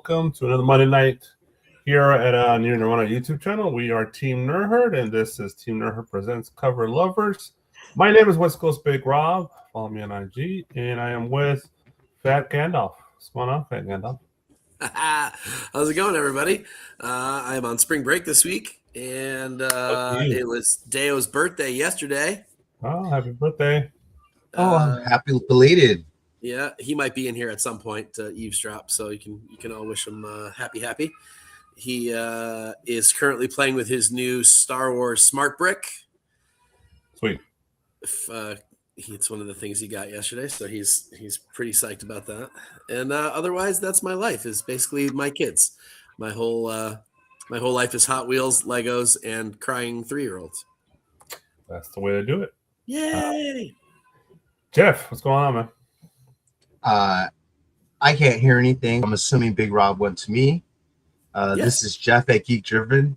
welcome to another Monday night here at Near Nirvana YouTube channel. We are Team Nerdherd, and this is Team Nerdherd Presents Cover Lovers. My name is West Coast Big Rob. Follow me on IG, and I am with Fat Gandalf. What's going on, Fat Gandalf? How's it going, everybody? I am on spring break this week, and it was Deo's birthday yesterday. Oh, happy birthday! Happy belated. Yeah, he might be in here at some point to eavesdrop, so you can all wish him happy. He is currently playing with his new Star Wars Smart Brick. Sweet. It's one of the things he got yesterday, so he's pretty psyched about that. And otherwise, that's my life. Is basically my kids. My whole life is Hot Wheels, Legos, and crying 3-year-olds. That's the way to do it. Yay! Jeff, what's going on, man? I can't hear anything. I'm assuming Big Rob went to me. Yes. This is Jeff at Geek Driven.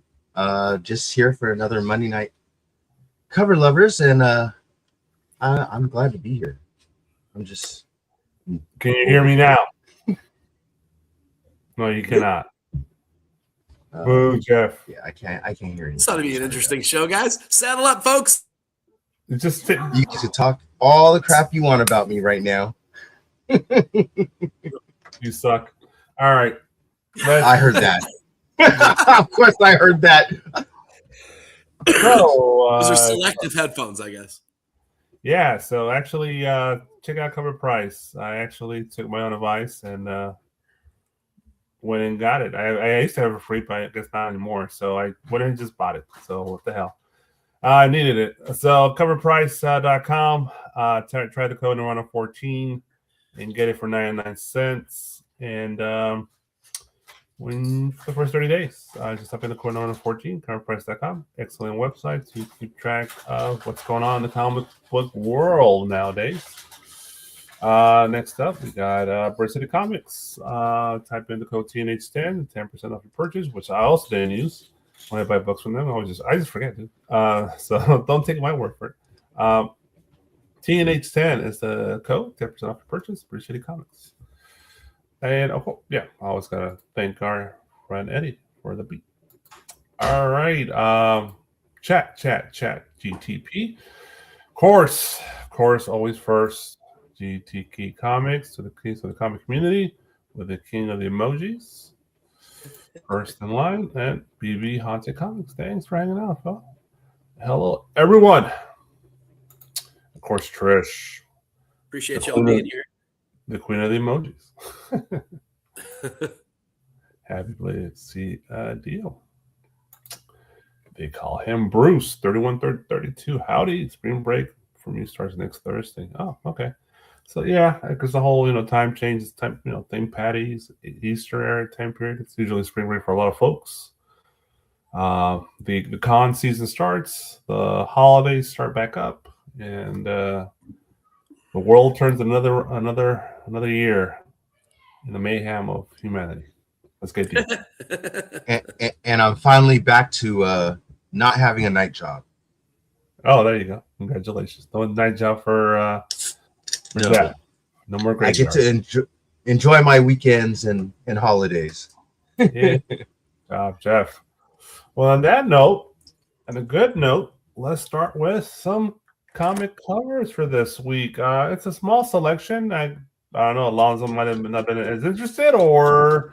Just here for another Monday night Cover Lovers, and I'm glad to be here. I'm just. Can you hear me now? No, you cannot. Boo, Jeff. Yeah, I can't hear anything. This ought to be an interesting show, guys. Saddle up, folks. It just You get to talk all the crap you want about me right now. You suck. All right. I heard that. Of course, I heard that. So, Those are selective headphones, I guess. Yeah, so actually, check out Cover Price. I actually took my own advice and went and got it. I used to have it free, but I guess not anymore. So I went and just bought it. So what the hell? I needed it. So coverprice.com. Try the code Nirvana14 and get it for 99 cents. And win the first 30 days. Just type in the code Nirvana14, coverprice.com. Excellent website to keep track of what's going on in the comic book world nowadays. Next up, we got Bird City Comics. Type in the code TNH10, 10% off your purchase, which I also didn't use when I buy books from them. I just forget, dude. So don't take my word for it. TNH10 is the code, 10% off your purchase, Bird City Comics. And I always gotta thank our friend Eddie for the beat. All right, chat, GTP. Course, always first. GTK Comics to the kings of the comic community with the king of the emojis. First in line, and BB Haunted Comics. Thanks for hanging out, Phil. Hello, everyone. Of course, Trish. Appreciate y'all being here. The queen of the emojis. Happy belated deal. They call him Bruce, 3132. Howdy, spring break for me starts next Thursday. Oh, okay. So yeah, because the whole time changes, thing patties, Easter era time period. It's usually spring break for a lot of folks. The con season starts, the holidays start back up, and the world turns another year in the mayhem of humanity. Let's get deep. and I'm finally back to not having a night job. Oh, there you go. Congratulations. No night job for that. No more great. I get to enjoy my weekends and holidays. Yeah. Job, Jeff. Well, on that note, and a good note, let's start with some comic covers for this week. It's a small selection. I don't know. Alonzo might have not been as interested or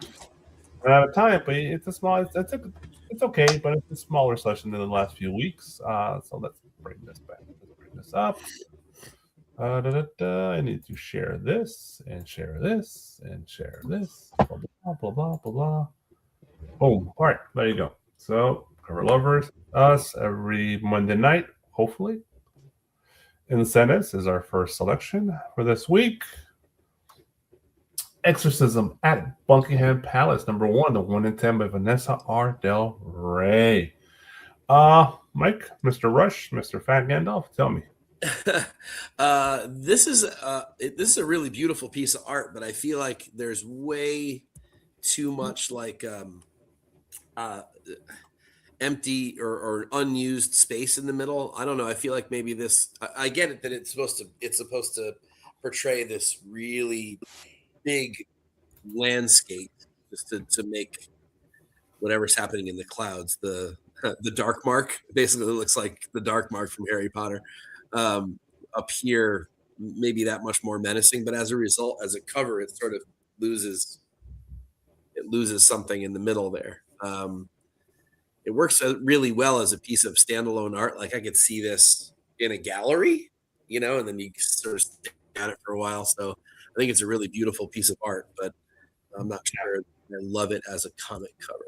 ran out of time, but it's a small. It's okay, but it's a smaller selection than the last few weeks. So let's bring this back. Let's bring this up. I need to share this and share this and share this. Blah blah blah blah blah. Boom. All right, there you go. So Cover Lovers, us every Monday night, hopefully. Incentives is our first selection for this week. Exorcism at Buckingham Palace, #1, the 1 in 10 by Vanessa R. Del Rey. Mike, Mr. Rush, Mr. Fat Gandalf, tell me. This is a really beautiful piece of art, but I feel like there's way too much empty or unused space in the middle. I don't know. I feel like maybe this. I get it that it's supposed to portray this really big landscape just to make whatever's happening in the clouds, the dark mark, basically it looks like the dark mark from Harry Potter, appear maybe that much more menacing. But as a result, as a cover, it sort of loses something in the middle there. It works really well as a piece of standalone art. Like I could see this in a gallery, and then you sort of stare at it for a while. So I think it's a really beautiful piece of art, but I'm not sure I love it as a comic cover.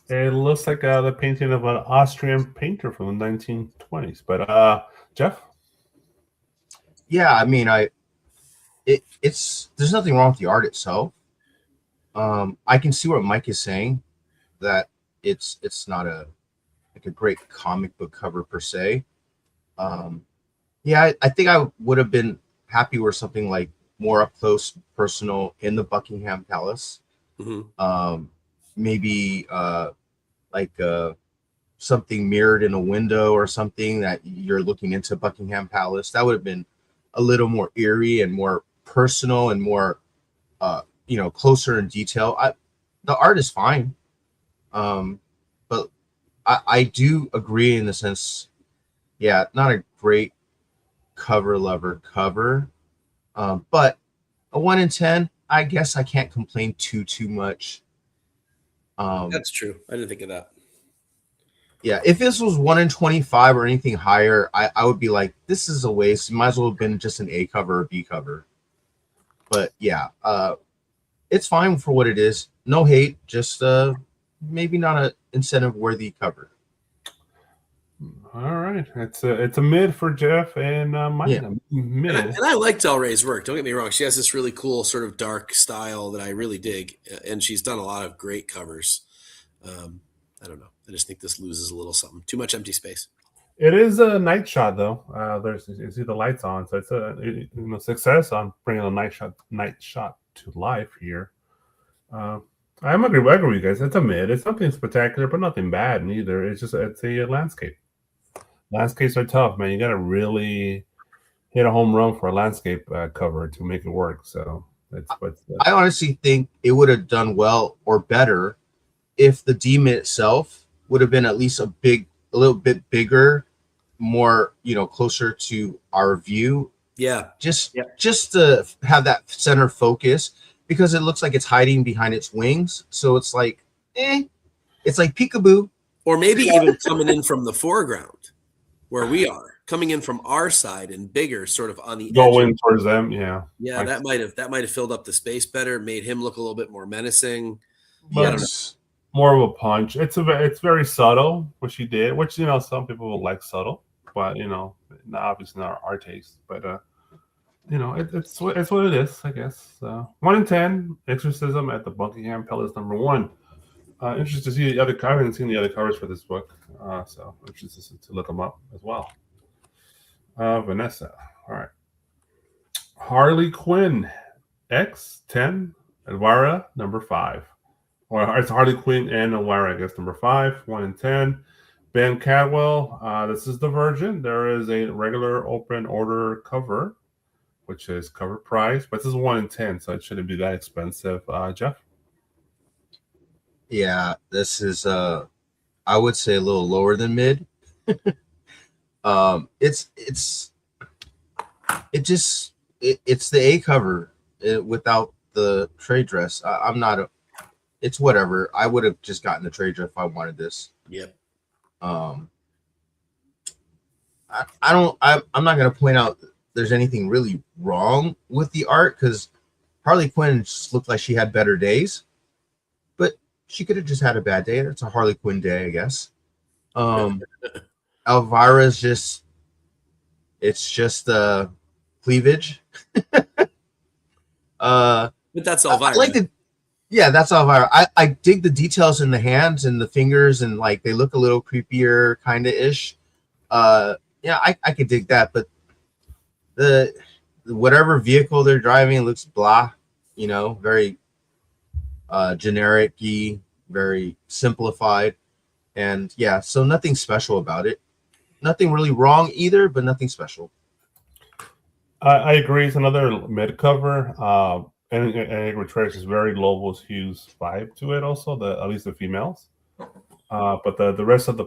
It looks like the painting of an Austrian painter from the 1920s. But Jeff? Yeah, I mean, it's there's nothing wrong with the art itself. I can see what Mike is saying, that it's not a great comic book cover per se. Yeah, I think I would have been happy with something like more up close, personal in the Buckingham Palace. Mm-hmm. Maybe like something mirrored in a window or something that you're looking into Buckingham Palace. That would have been a little more eerie and more personal and more closer in detail. The art is fine, but I do agree in the sense, yeah, not a great cover lover cover, but a 1 in 10, I guess I can't complain too much. That's true. I didn't think of that. Yeah, if this was 1 in 25 or anything higher, I would be like, this is a waste. It might as well have been just an A cover or B cover. But yeah, it's fine for what it is. No hate, just maybe not an incentive worthy cover. All right, it's a mid for Jeff and mine. Yeah. Mid. And I like Del Rey's work. Don't get me wrong; she has this really cool sort of dark style that I really dig, and she's done a lot of great covers. I don't know. I just think this loses a little something. Too much empty space. It is a night shot though. You see the lights on, so it's a success on bringing a night shot to life here. I agree with you guys. It's a mid. It's nothing spectacular, but nothing bad neither. It's a landscape. Landscapes are tough, man. You got to really hit a home run for a landscape cover to make it work. So I honestly think it would have done well or better if the demon itself would have been at least a little bit bigger, more closer to our view. Yeah, just to have that center focus, because it looks like it's hiding behind its wings. So it's like, it's like peekaboo. Or maybe even coming in from the foreground where we are, coming in from our side and bigger, sort of on the going towards them. Yeah. Yeah, that might have filled up the space better, made him look a little bit more menacing. But more of a punch. It's very subtle what she did, which some people will like subtle, but obviously not our taste. But it's what it is, I guess. 1 in 10, Exorcism at the Buckingham Palace #1. Interested to see the other. I haven't seen the other covers for this book, so interested to look them up as well. Vanessa, all right. Harley Quinn X10, Elvira #5. Or it's Harley Quinn and Elvira, I guess, #5, 1 in 10. Ben Cadwell, this is the version. There is a regular open order cover, which is cover price, but this is 1 in 10, so it shouldn't be that expensive. Jeff? Yeah, this is I would say a little lower than mid. It's the A cover without the trade dress. It's whatever. I would have just gotten the trade dress if I wanted this. Yep. I'm not gonna point out there's anything really wrong with the art, because Harley Quinn just looked like she had better days, but she could have just had a bad day. It's a Harley Quinn day, I guess. Elvira's just cleavage. But that's Elvira. That's Elvira. I dig the details in the hands and the fingers, and like they look a little creepier kind of ish. I could dig that, but the whatever vehicle they're driving looks blah, very generic-y, very simplified. And yeah, so nothing special about it. Nothing really wrong either, but nothing special. I agree. It's another mid cover. and Retrace is very Lobos Hughes vibe to it. Also, at least the females. But the rest of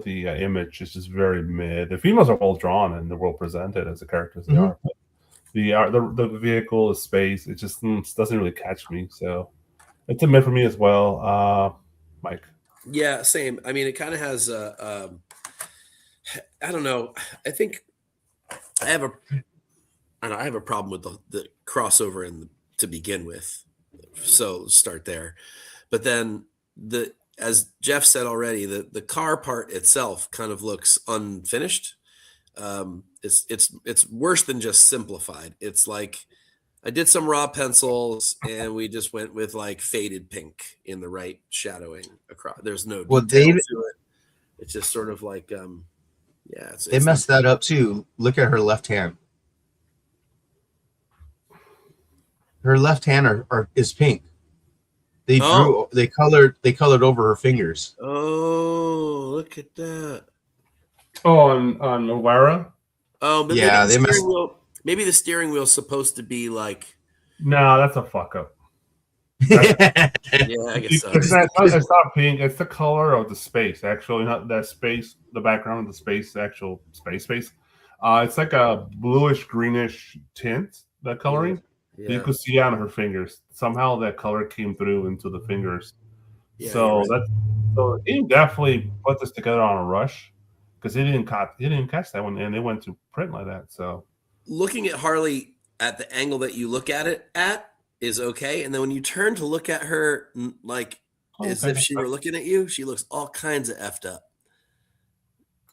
the image is just very mid. The females are well drawn and they're well presented as the characters they are. But the vehicle, the space, it just doesn't really catch me. So it's a mid for me as well. Mike. Yeah, same. I mean, it kind of has I don't know. I think I have a problem with the crossover to begin with. So start there. But then as Jeff said already, the car part itself kind of looks unfinished. It's worse than just simplified. It's like I did some raw pencils and we just went with like faded pink in the right shadowing across. There's no detail to it. It's just sort of like they messed that up too. Look at her left hand. Her left hand is pink. They colored over her fingers. Oh, look at that. Oh, on Lara? Oh, but yeah, maybe the steering wheel's supposed to be like. No, that's a fuck up. Yeah, I guess so. It's not pink. It's the color of the space. Actually, not that space. The background of the space. The actual space. It's like a bluish greenish tint. That coloring. Yeah. You could see on her fingers. Somehow that color came through into the fingers. Yeah, so he definitely put this together on a rush because he didn't catch that one, and it went to print like that. So looking at Harley at the angle that you look at it at is okay, and then when you turn to look at her like as if she were looking at you, she looks all kinds of effed up.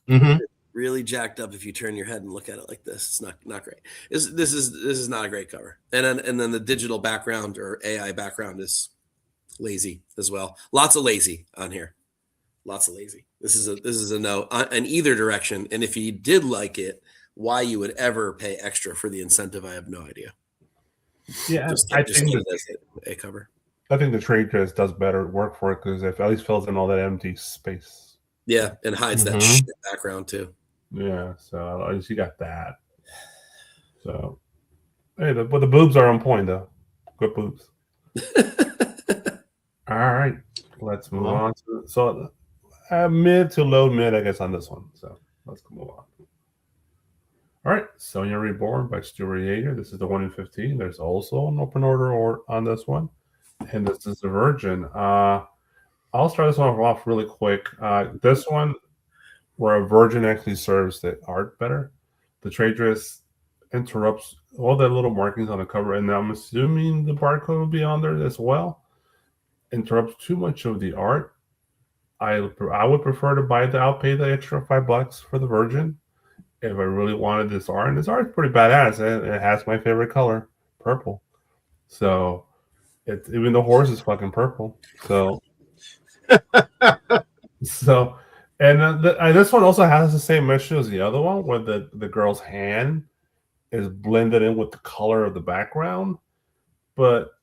Mm-hmm. Really jacked up if you turn your head and look at it like this. It's not great. This is not a great cover. And then the digital background or AI background is lazy as well. Lots of lazy on here. Lots of lazy. This is a no in either direction. And if you did like it, why you would ever pay extra for the incentive, I have no idea. Yeah, I think a cover. I think the trade dress does better work for it because it at least fills in all that empty space. Yeah, and hides that shit background too. Yeah, so at least you got that. So, hey, but the boobs are on point though. Good boobs. All right, let's move on to mid to low mid, I guess, on this one. So let's move on. All right, Sonya Reborn by Stuart Yeager. This is the 1 in 15. There's also an open order on this one, and this is the Virgin. I'll start this one off really quick. This one, where a Virgin actually serves the art better. The trade dress interrupts all the little markings on the cover, and I'm assuming the barcode will be on there as well. Interrupts too much of the art. I would prefer to pay the extra $5 for the Virgin if I really wanted this art. And this art is pretty badass. It has my favorite color, purple. So even the horse is fucking purple. So and this one also has the same issue as the other one, where the girl's hand is blended in with the color of the background,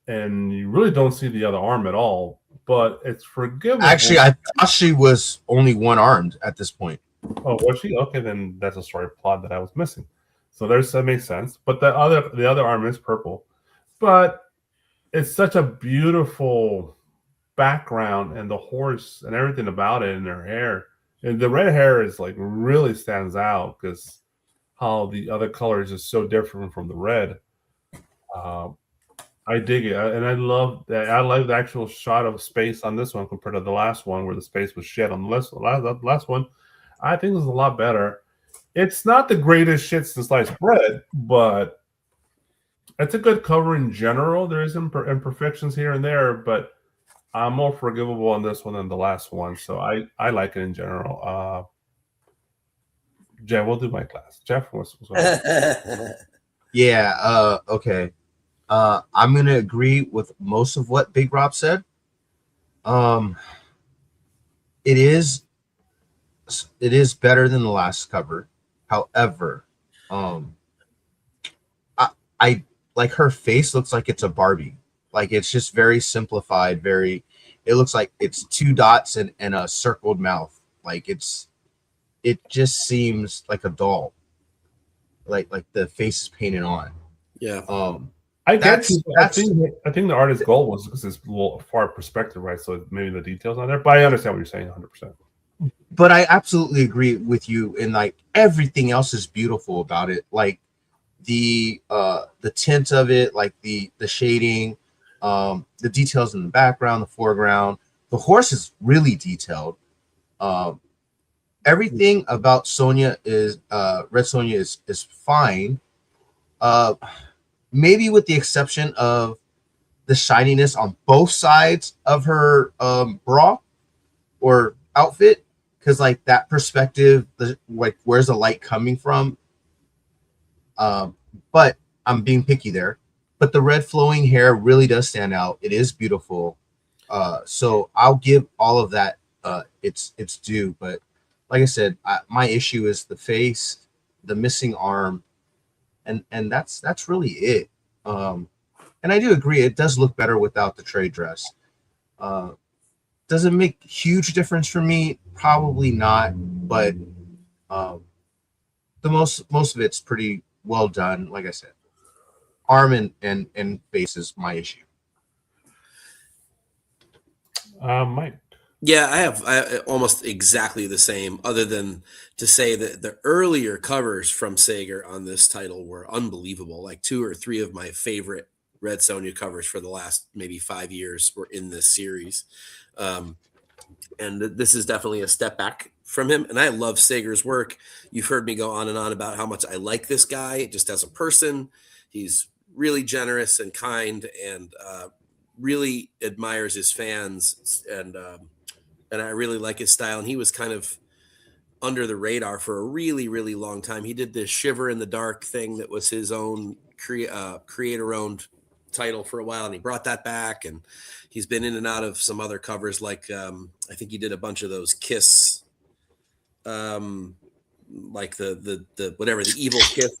and you really don't see the other arm at all. But it's forgivable. Actually, I thought she was only one-armed at this point. Oh, was she? Okay, then that's a story plot that I was missing. So that makes sense. But the other arm is purple. But it's such a beautiful background, and the horse and everything about it, and her hair. And the red hair is like really stands out because how the other colors is so different from the red. I dig it, and I love that. I like the actual shot of space on this one compared to the last one, where the space was shed on the last one. I think this is a lot better. It's not the greatest shit since sliced bread, but it's a good cover in general. There is imperfections here and there, but I'm more forgivable on this one than the last one, so I like it in general. Jeff, we'll do my class. Jeff, what's Yeah. Okay. I'm gonna agree with most of what Big Rob said. It is better than the last cover. However, I like her face looks like it's a Barbie. Like it's just very simplified. It looks like it's 2 dots and a circled mouth. Like it just seems like a doll. Like the face is painted on. Yeah. I get That's- you. But I think the artist's goal was because it's a little far perspective, right? So maybe the details not there. But I understand what you're saying 100%. But I absolutely agree with you, and like everything else is beautiful about it. Like the tint of it, like the shading, the details in the background, the foreground. The horse is really detailed. Everything about Sonya is Red Sonya is fine. Maybe with the exception of the shininess on both sides of her bra or outfit, because like that perspective, like where's the light coming from? But I'm being picky there. But the red flowing hair really does stand out. It is beautiful. So I'll give all of that its due. But like I said, my issue is the face, the missing arm, and that's really it. And I do agree, it does look better without the trade dress. Does it make huge difference for me? Probably not, but the most of it's pretty well done. Like I said, arm and face is my issue. I Mike. have almost exactly the same, other than to say that the earlier covers from Sager on this title were unbelievable. Like 2 or 3 of my favorite Red Sonja covers for the last maybe 5 years were in this series. And this is definitely a step back from him. And I love Sager's work. You've heard me go on and on about how much I like this guy just as a person. He's really generous and kind, and really admires his fans, and I really like his style. And he was kind of under the radar for a really, really long time. He did this Shiver in the Dark thing that was his own creator-owned title for a while, and he brought that back. And he's been in and out of some other covers, like I think he did a bunch of those Kiss, like the whatever, the Evil Kiss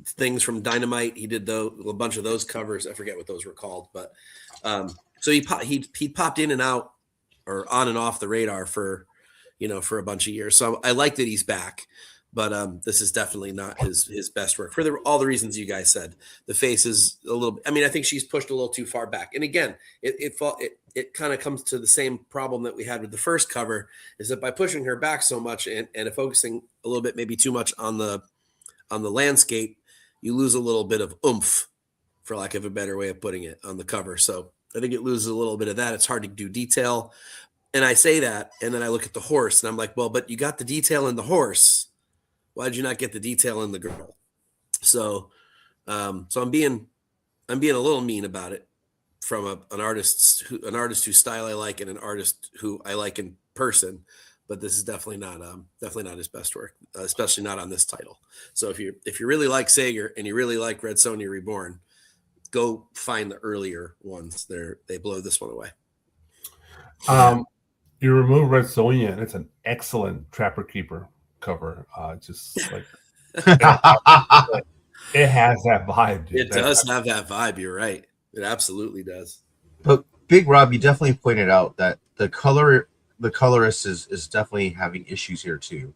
things from Dynamite. He did a bunch of those covers. I forget what those were called, but so he popped in and out, or on and off the radar for a bunch of years. So I like that he's back, but this is definitely not his best work for all the reasons you guys said. The face is a little. I mean, I think she's pushed a little too far back. And again, it kind of comes to the same problem that we had with the first cover, is that by pushing her back so much and focusing a little bit, maybe too much on the landscape, you lose a little bit of oomph, for lack of a better way of putting it, on the cover. So I think it loses a little bit of that. It's hard to do detail. And I say that, and then I look at the horse, and I'm like, well, but you got the detail in the horse. Why did you not get the detail in the girl? So, so I'm being a little mean about it from an artist whose style I like, and an artist who I like in person. But this is definitely not his best work, especially not on this title. So if you really like Sager and you really like Red Sonja Reborn, go find the earlier ones. They blow this one away. You remove Red Sonja, and it's an excellent Trapper Keeper cover. Just like it has that vibe. Dude. It does have that vibe. You're right. It absolutely does. But Big Rob, you definitely pointed out that the colorist is definitely having issues here too.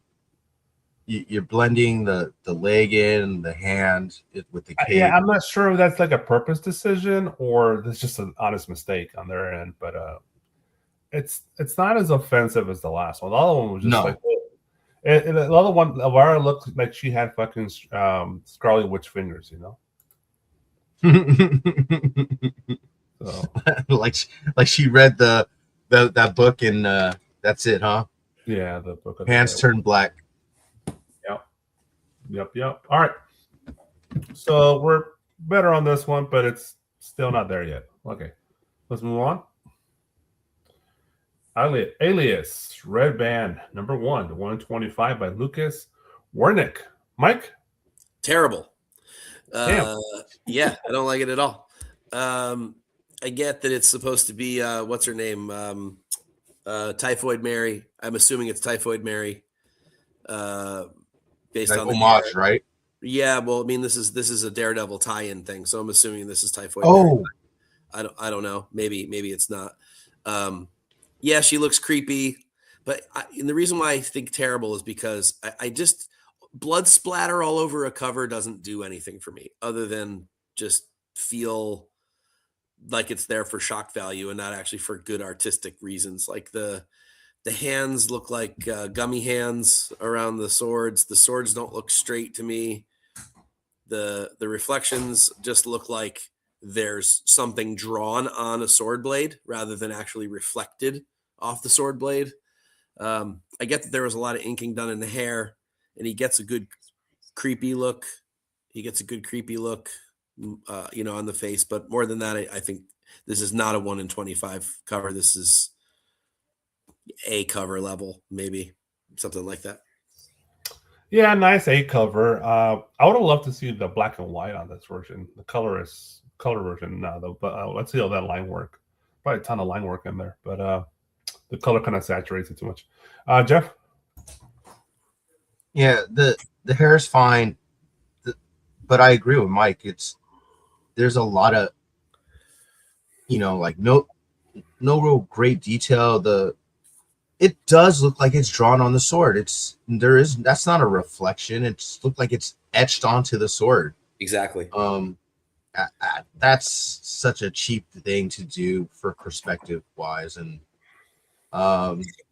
You're blending the leg in, the hand with the cape. Yeah, I'm not sure if that's like a purpose decision or that's just an honest mistake on their end, but it's not as offensive as the last one. The other one was just like the other one. Elvira looked like she had fucking Scarlet Witch fingers, So. like she read that book and that's it, huh? Yeah, the book. Of Hands turn black. Yep. All right. So we're better on this one, but it's still not there yet. Okay, let's move on. Alias, Red Band, number 1 to 125 by Lucas Wernick. Mike? Terrible. Yeah, I don't like it at all. I get that it's supposed to be what's her name? Typhoid Mary. I'm assuming it's Typhoid Mary. Based like on the homage, right? Yeah, well, I mean, this is a Daredevil tie-in thing, so I'm assuming this is Typhoid Mary. I don't know. Maybe it's not. Yeah, she looks creepy, but and the reason why I think terrible is because I just blood splatter all over a cover doesn't do anything for me other than just feel like it's there for shock value and not actually for good artistic reasons. Like the hands look like gummy hands around the swords. The swords don't look straight to me. The reflections just look like there's something drawn on a sword blade rather than actually reflected off the sword blade. I get that there was a lot of inking done in the hair, and he gets a good creepy look. On the face. But more than that, I think this is not a 1 in 25 cover. This is a cover level, maybe something like that. Yeah, nice A cover. I would have loved to see the black and white on this version. The color version now, though. But let's see how that line work. Probably a ton of line work in there, but the color kind of saturates it too much. Jeff? Yeah, the hair is fine, but I agree with Mike. There's a lot of, like no real great detail. It does look like it's drawn on the sword. That's not a reflection. It's looked like it's etched onto the sword. Exactly. That's such a cheap thing to do for perspective wise, and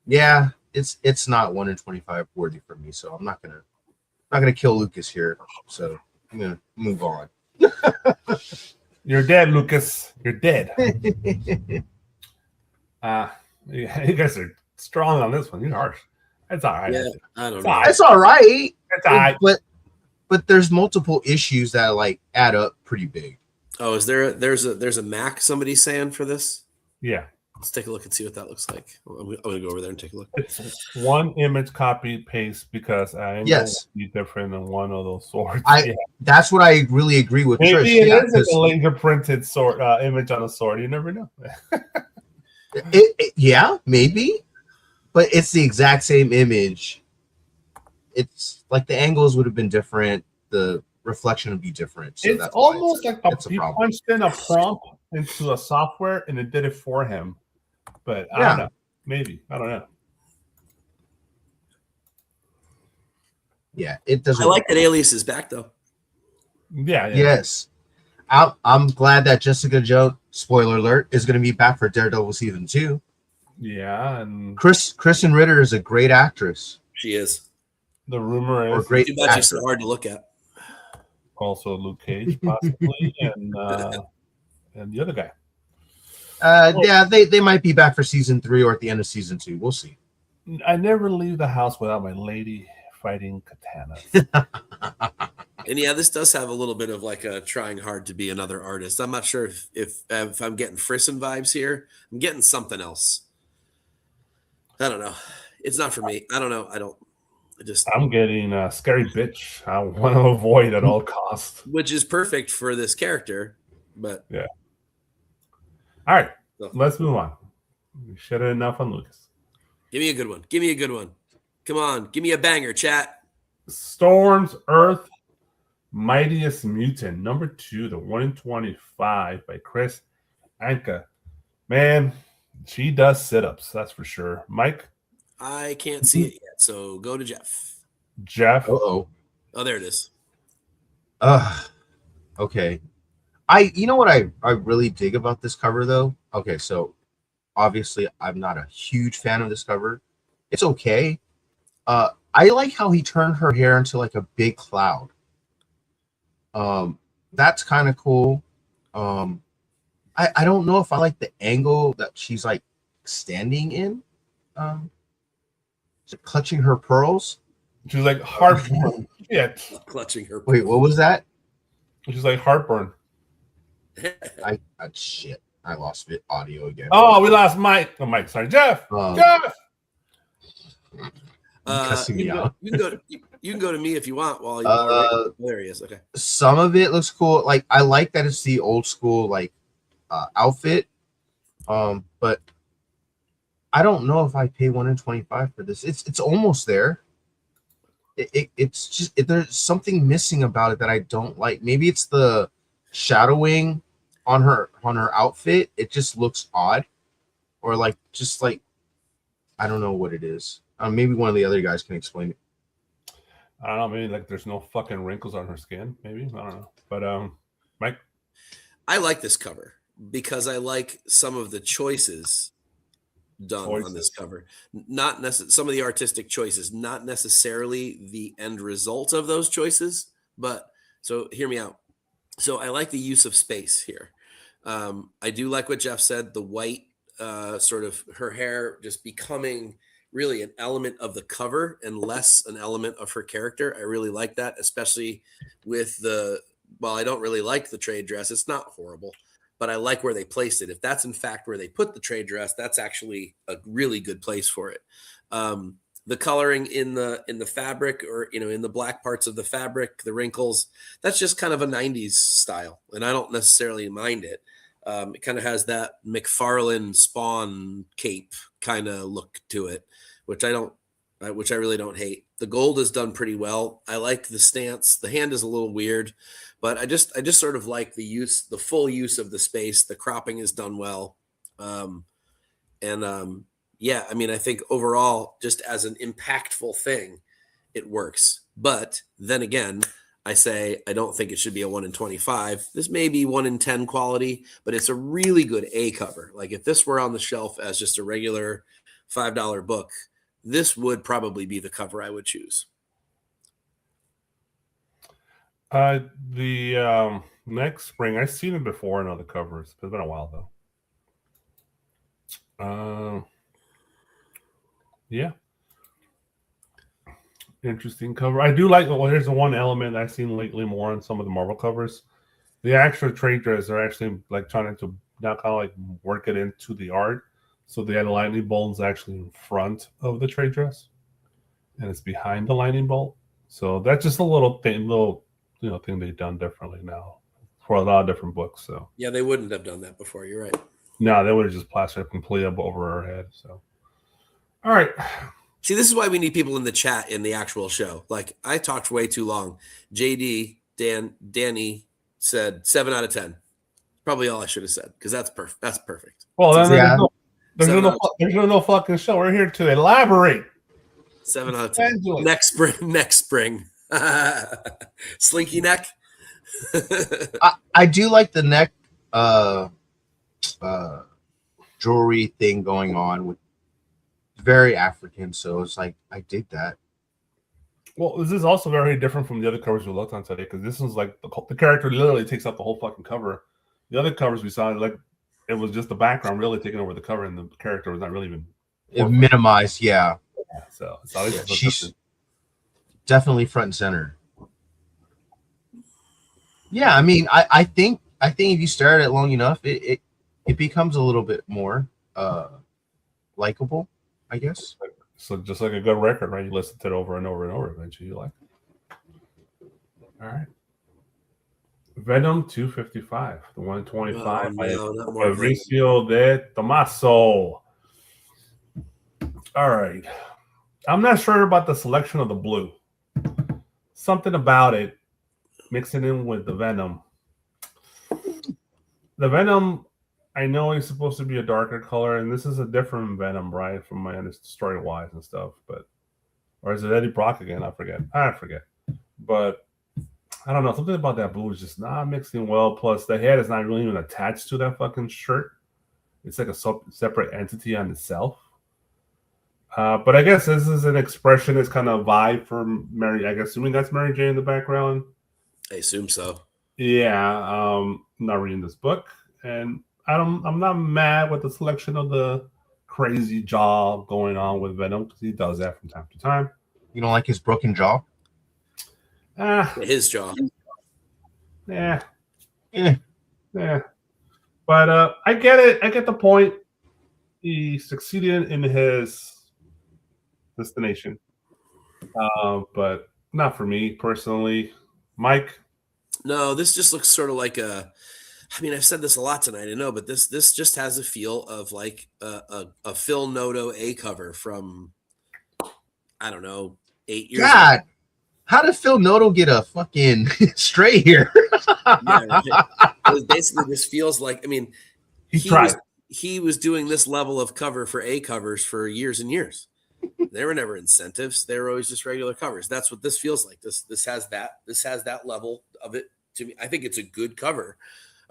yeah, it's not 1 in 25 worthy for me. So I'm not gonna kill Lucas here. So I'm gonna move on. You're dead, Lucas. You're dead. You guys are strong on this one. You're harsh. It's all right. Yeah, I don't know. It's all right. It's all right. But there's multiple issues that like add up pretty big. Oh, there's a Mac somebody's saying for this? Yeah. Let's take a look and see what that looks like. I'm gonna go over there and take a look. It's one image copy paste because I know it's different than one of those swords. That's what I really agree with. Maybe Trish. it is a laser printed sword image on a sword. You never know. Yeah, maybe, but it's the exact same image. It's like the angles would have been different. The reflection would be different. So it's almost like he punched in a prompt into a software and it did it for him. But I don't know. Maybe. I don't know. Yeah, it doesn't. I like that Alias is back though. Yeah. Yes. I'm glad that Jessica Jones, spoiler alert, is going to be back for Daredevil season 2. Yeah, and Kristen Ritter is a great actress. She is. The rumor is great. Too bad she's so hard to look at. Also, Luke Cage possibly, and the other guy. Yeah, they might be back for season 3 or at the end of season 2. We'll see. I never leave the house without my lady fighting katanas. And yeah, this does have a little bit of like a trying hard to be another artist. I'm not sure if I'm getting Frisson vibes here. I'm getting something else. I don't know. It's not for me. I don't know. I'm getting a scary bitch. I want to avoid at all costs. Which is perfect for this character, but yeah. All right, let's move on. We shut it enough on Lucas. Give me a good one. Come on, give me a banger, chat. Storm's Earth Mightiest Mutant, number 2, the 1 in 25 by Chris Anka. Man, she does sit-ups, that's for sure. Mike? I can't see it yet, so go to Jeff. Jeff? Oh, there it is. Okay. You know what I really dig about this cover though? Okay, so obviously I'm not a huge fan of this cover. It's okay. I like how he turned her hair into like a big cloud. That's kind of cool. I don't know if I like the angle that she's like standing in. Clutching her pearls. She's like heartburn. Yeah. Clutching her pearls. Wait, what was that? She's like heartburn. Shit. I lost audio again. Oh, we lost Mike. Oh, Mike, sorry. Jeff! Jeff! Cussing me out. You can go to me if you want while you're there he is. Okay. Some of it looks cool. Like I like that it's the old school like outfit. But I don't know if I pay 1 in 25 for this. It's almost there. It's just there's something missing about it that I don't like. Maybe it's the shadowing on her outfit. It just looks odd, or like just like I don't know what it is. Maybe one of the other guys can explain it. I don't know. Maybe like there's no fucking wrinkles on her skin. Maybe I don't know. But Mike, I like this cover because I like some of the choices done on this cover. Not necessarily some of the artistic choices, not necessarily the end result of those choices, but so hear me out. So I like the use of space here. I do like what Jeff said, the white sort of her hair just becoming really an element of the cover and less an element of her character. I really like that, especially with well, I don't really like the trade dress. It's not horrible, but I like where they placed it. If that's in fact where they put the trade dress, that's actually a really good place for it. The coloring in the fabric, or in the black parts of the fabric, the wrinkles, that's just kind of a 90s style, and I don't necessarily mind it. It kind of has that McFarlane Spawn cape kind of look to it, which I really don't hate. The gold is done pretty well. I like the stance. The hand is a little weird, but I just sort of like the full use of the space. The cropping is done well. Yeah, I mean, I think overall, just as an impactful thing, it works. But then again, I say I don't think it should be a 1 in 25. This may be 1 in 10 quality, but it's a really good A cover. Like if this were on the shelf as just a regular $5 book, this would probably be the cover I would choose. The next spring, I've seen it before in other covers. It's been a while though. Yeah. Interesting cover. I do like. Well, here's the one element I've seen lately more on some of the Marvel covers. The actual trade dress are actually like trying to now kind of like work it into the art. So the lightning bolt is actually in front of the trade dress, and it's behind the lightning bolt. So that's just a little thing they've done differently now for a lot of different books. So yeah, they wouldn't have done that before. You're right. No, they would have just plastered it completely up over her head. So, all right. See, this is why we need people in the chat in the actual show. Like I talked way too long. JD, Danny said 7 out of 10. Probably all I should have said because that's perfect. That's perfect. Well, then Yeah. there's no fucking show. We're here to elaborate. 7 out of 10. Next spring. Slinky neck. I do like the neck jewelry thing going on with very African, so it's like I dig that. Well, this is also very different from the other covers we looked on today because this is like the character literally takes up the whole fucking cover. The other covers we saw, like it was just the background really taking over the cover, and the character was not really even Minimized. Yeah. So it's always She's definitely front and center. Yeah, I mean, I think if you stare at it long enough, it becomes a little bit more likable, I guess. So just like a good record, right? You listen to it over and over and over. Eventually, you like it. All right. Venom 255, the 125 by Fabricio de Tomaso. All right. I'm not sure about the selection of the blue. Something about it mixing in with the Venom. The Venom, I know is supposed to be a darker color, and this is a different Venom, right? From my story-wise and stuff, or is it Eddie Brock again? I forget. But I don't know. Something about that blue is just not mixing well. Plus, the head is not really even attached to that fucking shirt. It's like a separate entity on itself. But I guess this is an expressionist kind of vibe for Mary. I guess assuming that's Mary Jane in the background. I assume so. Yeah. Not reading this book, and I'm not mad with the selection of the crazy jaw going on with Venom because he does that from time to time. You don't like his broken jaw? His jaw. Yeah. But I get it. I get the point. He succeeded in his destination, but not for me personally. Mike? No, this just looks sort of like I mean, I've said this a lot tonight, I know, but this just has a feel of like a Phil Noto A cover from, I don't know, 8 years God, ago. How did Phil Noto get a fucking stray here? Basically, this feels like, I mean, he was doing this level of cover for A covers for years and years. They were never incentives. They were always just regular covers. That's what this feels like. This has that level of it to me. I think it's a good cover.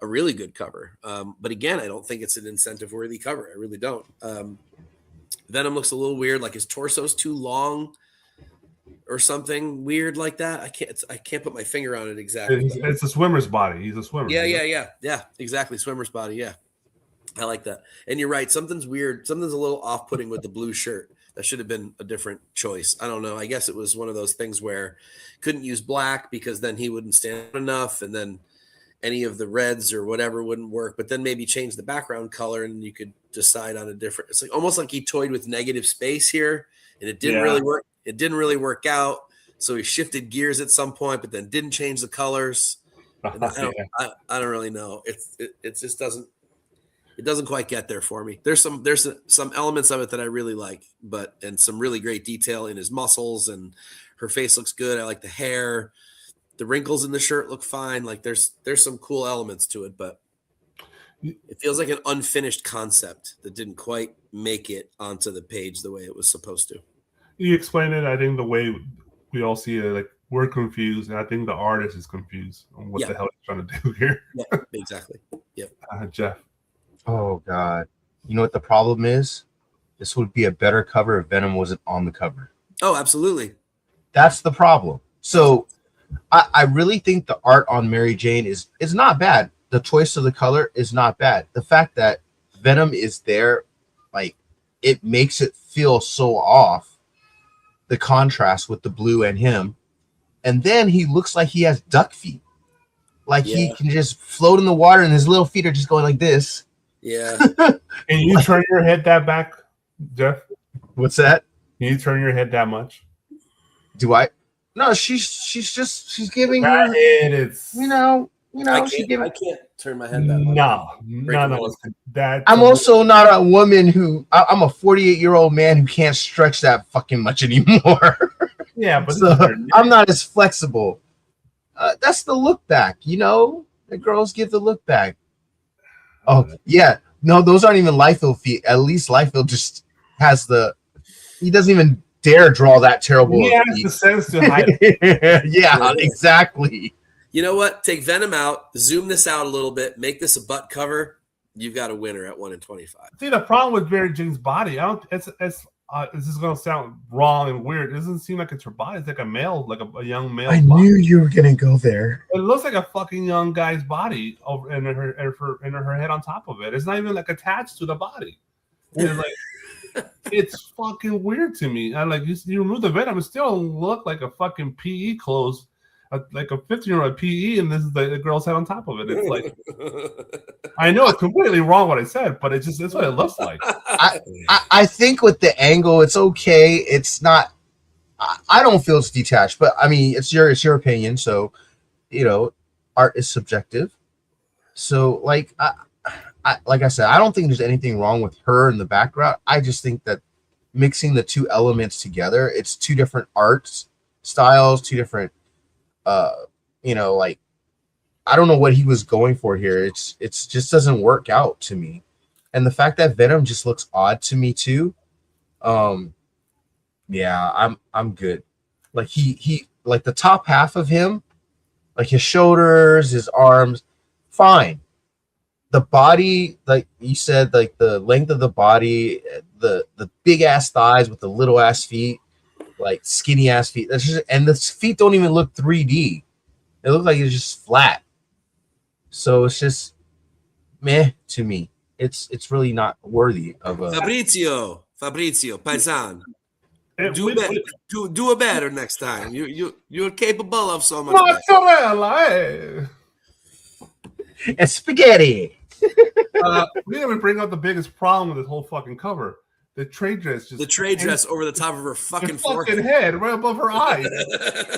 a really good cover. But again, I don't think it's an incentive worthy cover. I really don't. Venom looks a little weird, like his torso's too long or something weird like that. I can't put my finger on it exactly. It's a swimmer's body. He's a swimmer. Yeah, exactly. Swimmer's body. Yeah, I like that. And you're right. Something's weird. Something's a little off-putting with the blue shirt. That should have been a different choice. I don't know. I guess it was one of those things where couldn't use black because then he wouldn't stand enough, and then any of the reds or whatever wouldn't work. But then maybe change the background color, and you could decide on a different. It's like almost like he toyed with negative space here, and it didn't really work. It didn't really work out. So he shifted gears at some point, but then didn't change the colors. I don't really know. It just doesn't. It doesn't quite get there for me. There's some elements of it that I really like, and some really great detail in his muscles, and her face looks good. I like the hair, the wrinkles in the shirt look fine. Like there's some cool elements to it, but it feels like an unfinished concept that didn't quite make it onto the page the way it was supposed to. You explained it. I think the way we all see it, like we're confused, and I think the artist is confused on what the hell he's trying to do here. Yeah, exactly. Yep. Jeff. Oh God! You know what the problem is? This would be a better cover if Venom wasn't on the cover. Oh, absolutely. That's the problem. So, I really think the art on Mary Jane is not bad. The choice of the color is not bad. The fact that Venom is there, like, it makes it feel so off. The contrast with the blue and him, and then he looks like he has duck feet, like he can just float in the water, and his little feet are just going like this. Yeah. Can you turn your head that back, Jeff? What's that? Can you turn your head that much? Do I? No, she's giving that her. Head, it's I can't turn my head that much. No. That I'm also not a woman who. I'm a 48-year-old man who can't stretch that fucking much anymore. Yeah, but so I'm not as flexible. That's the look back, The girls give the look back. Oh yeah, no, those aren't even Liefeld feet. At least Liefeld just has he doesn't even dare draw that terrible. He has the sense to hide it. Yeah, exactly. You know what? Take Venom out, zoom this out a little bit, make this a butt cover. You've got a winner at 1 in 25. See, the problem with Mary Jane's body, this is going to sound wrong and weird. It doesn't seem like it's her body. It's like a male, like a young male. I body. knew you were gonna go there. It looks like a fucking young guy's body over and her head on top of it. It's not even like attached to the body. It's like it's fucking weird to me. And like you remove the Venom, it still look like a fucking PE clothes, like a 15-year-old PE, and this is the girl's head on top of it. It's like I know it's completely wrong what I said, but it's what it looks like. I think with the angle, it's okay. It's not. I don't feel it's detached, but I mean, it's your opinion. So, art is subjective. So, like I said, I don't think there's anything wrong with her in the background. I just think that mixing the two elements together, it's two different art styles, two different, like, I don't know what he was going for here. It's just doesn't work out to me. And the fact that Venom just looks odd to me too. Yeah, I'm good. Like he like the top half of him, like his shoulders, his arms, fine. The body, like you said, like the length of the body, the big ass thighs with the little ass feet, like skinny ass feet. And the feet don't even look 3D. It looks like it's just flat. So it's just meh to me. It's really not worthy of a Fabrizio, Paisan. Do a better next time. You're capable of so much. Mozzarella, and spaghetti. We didn't even bring up the biggest problem with this whole fucking cover. The trade dress over the top of her fucking forehead, head, right above her eyes.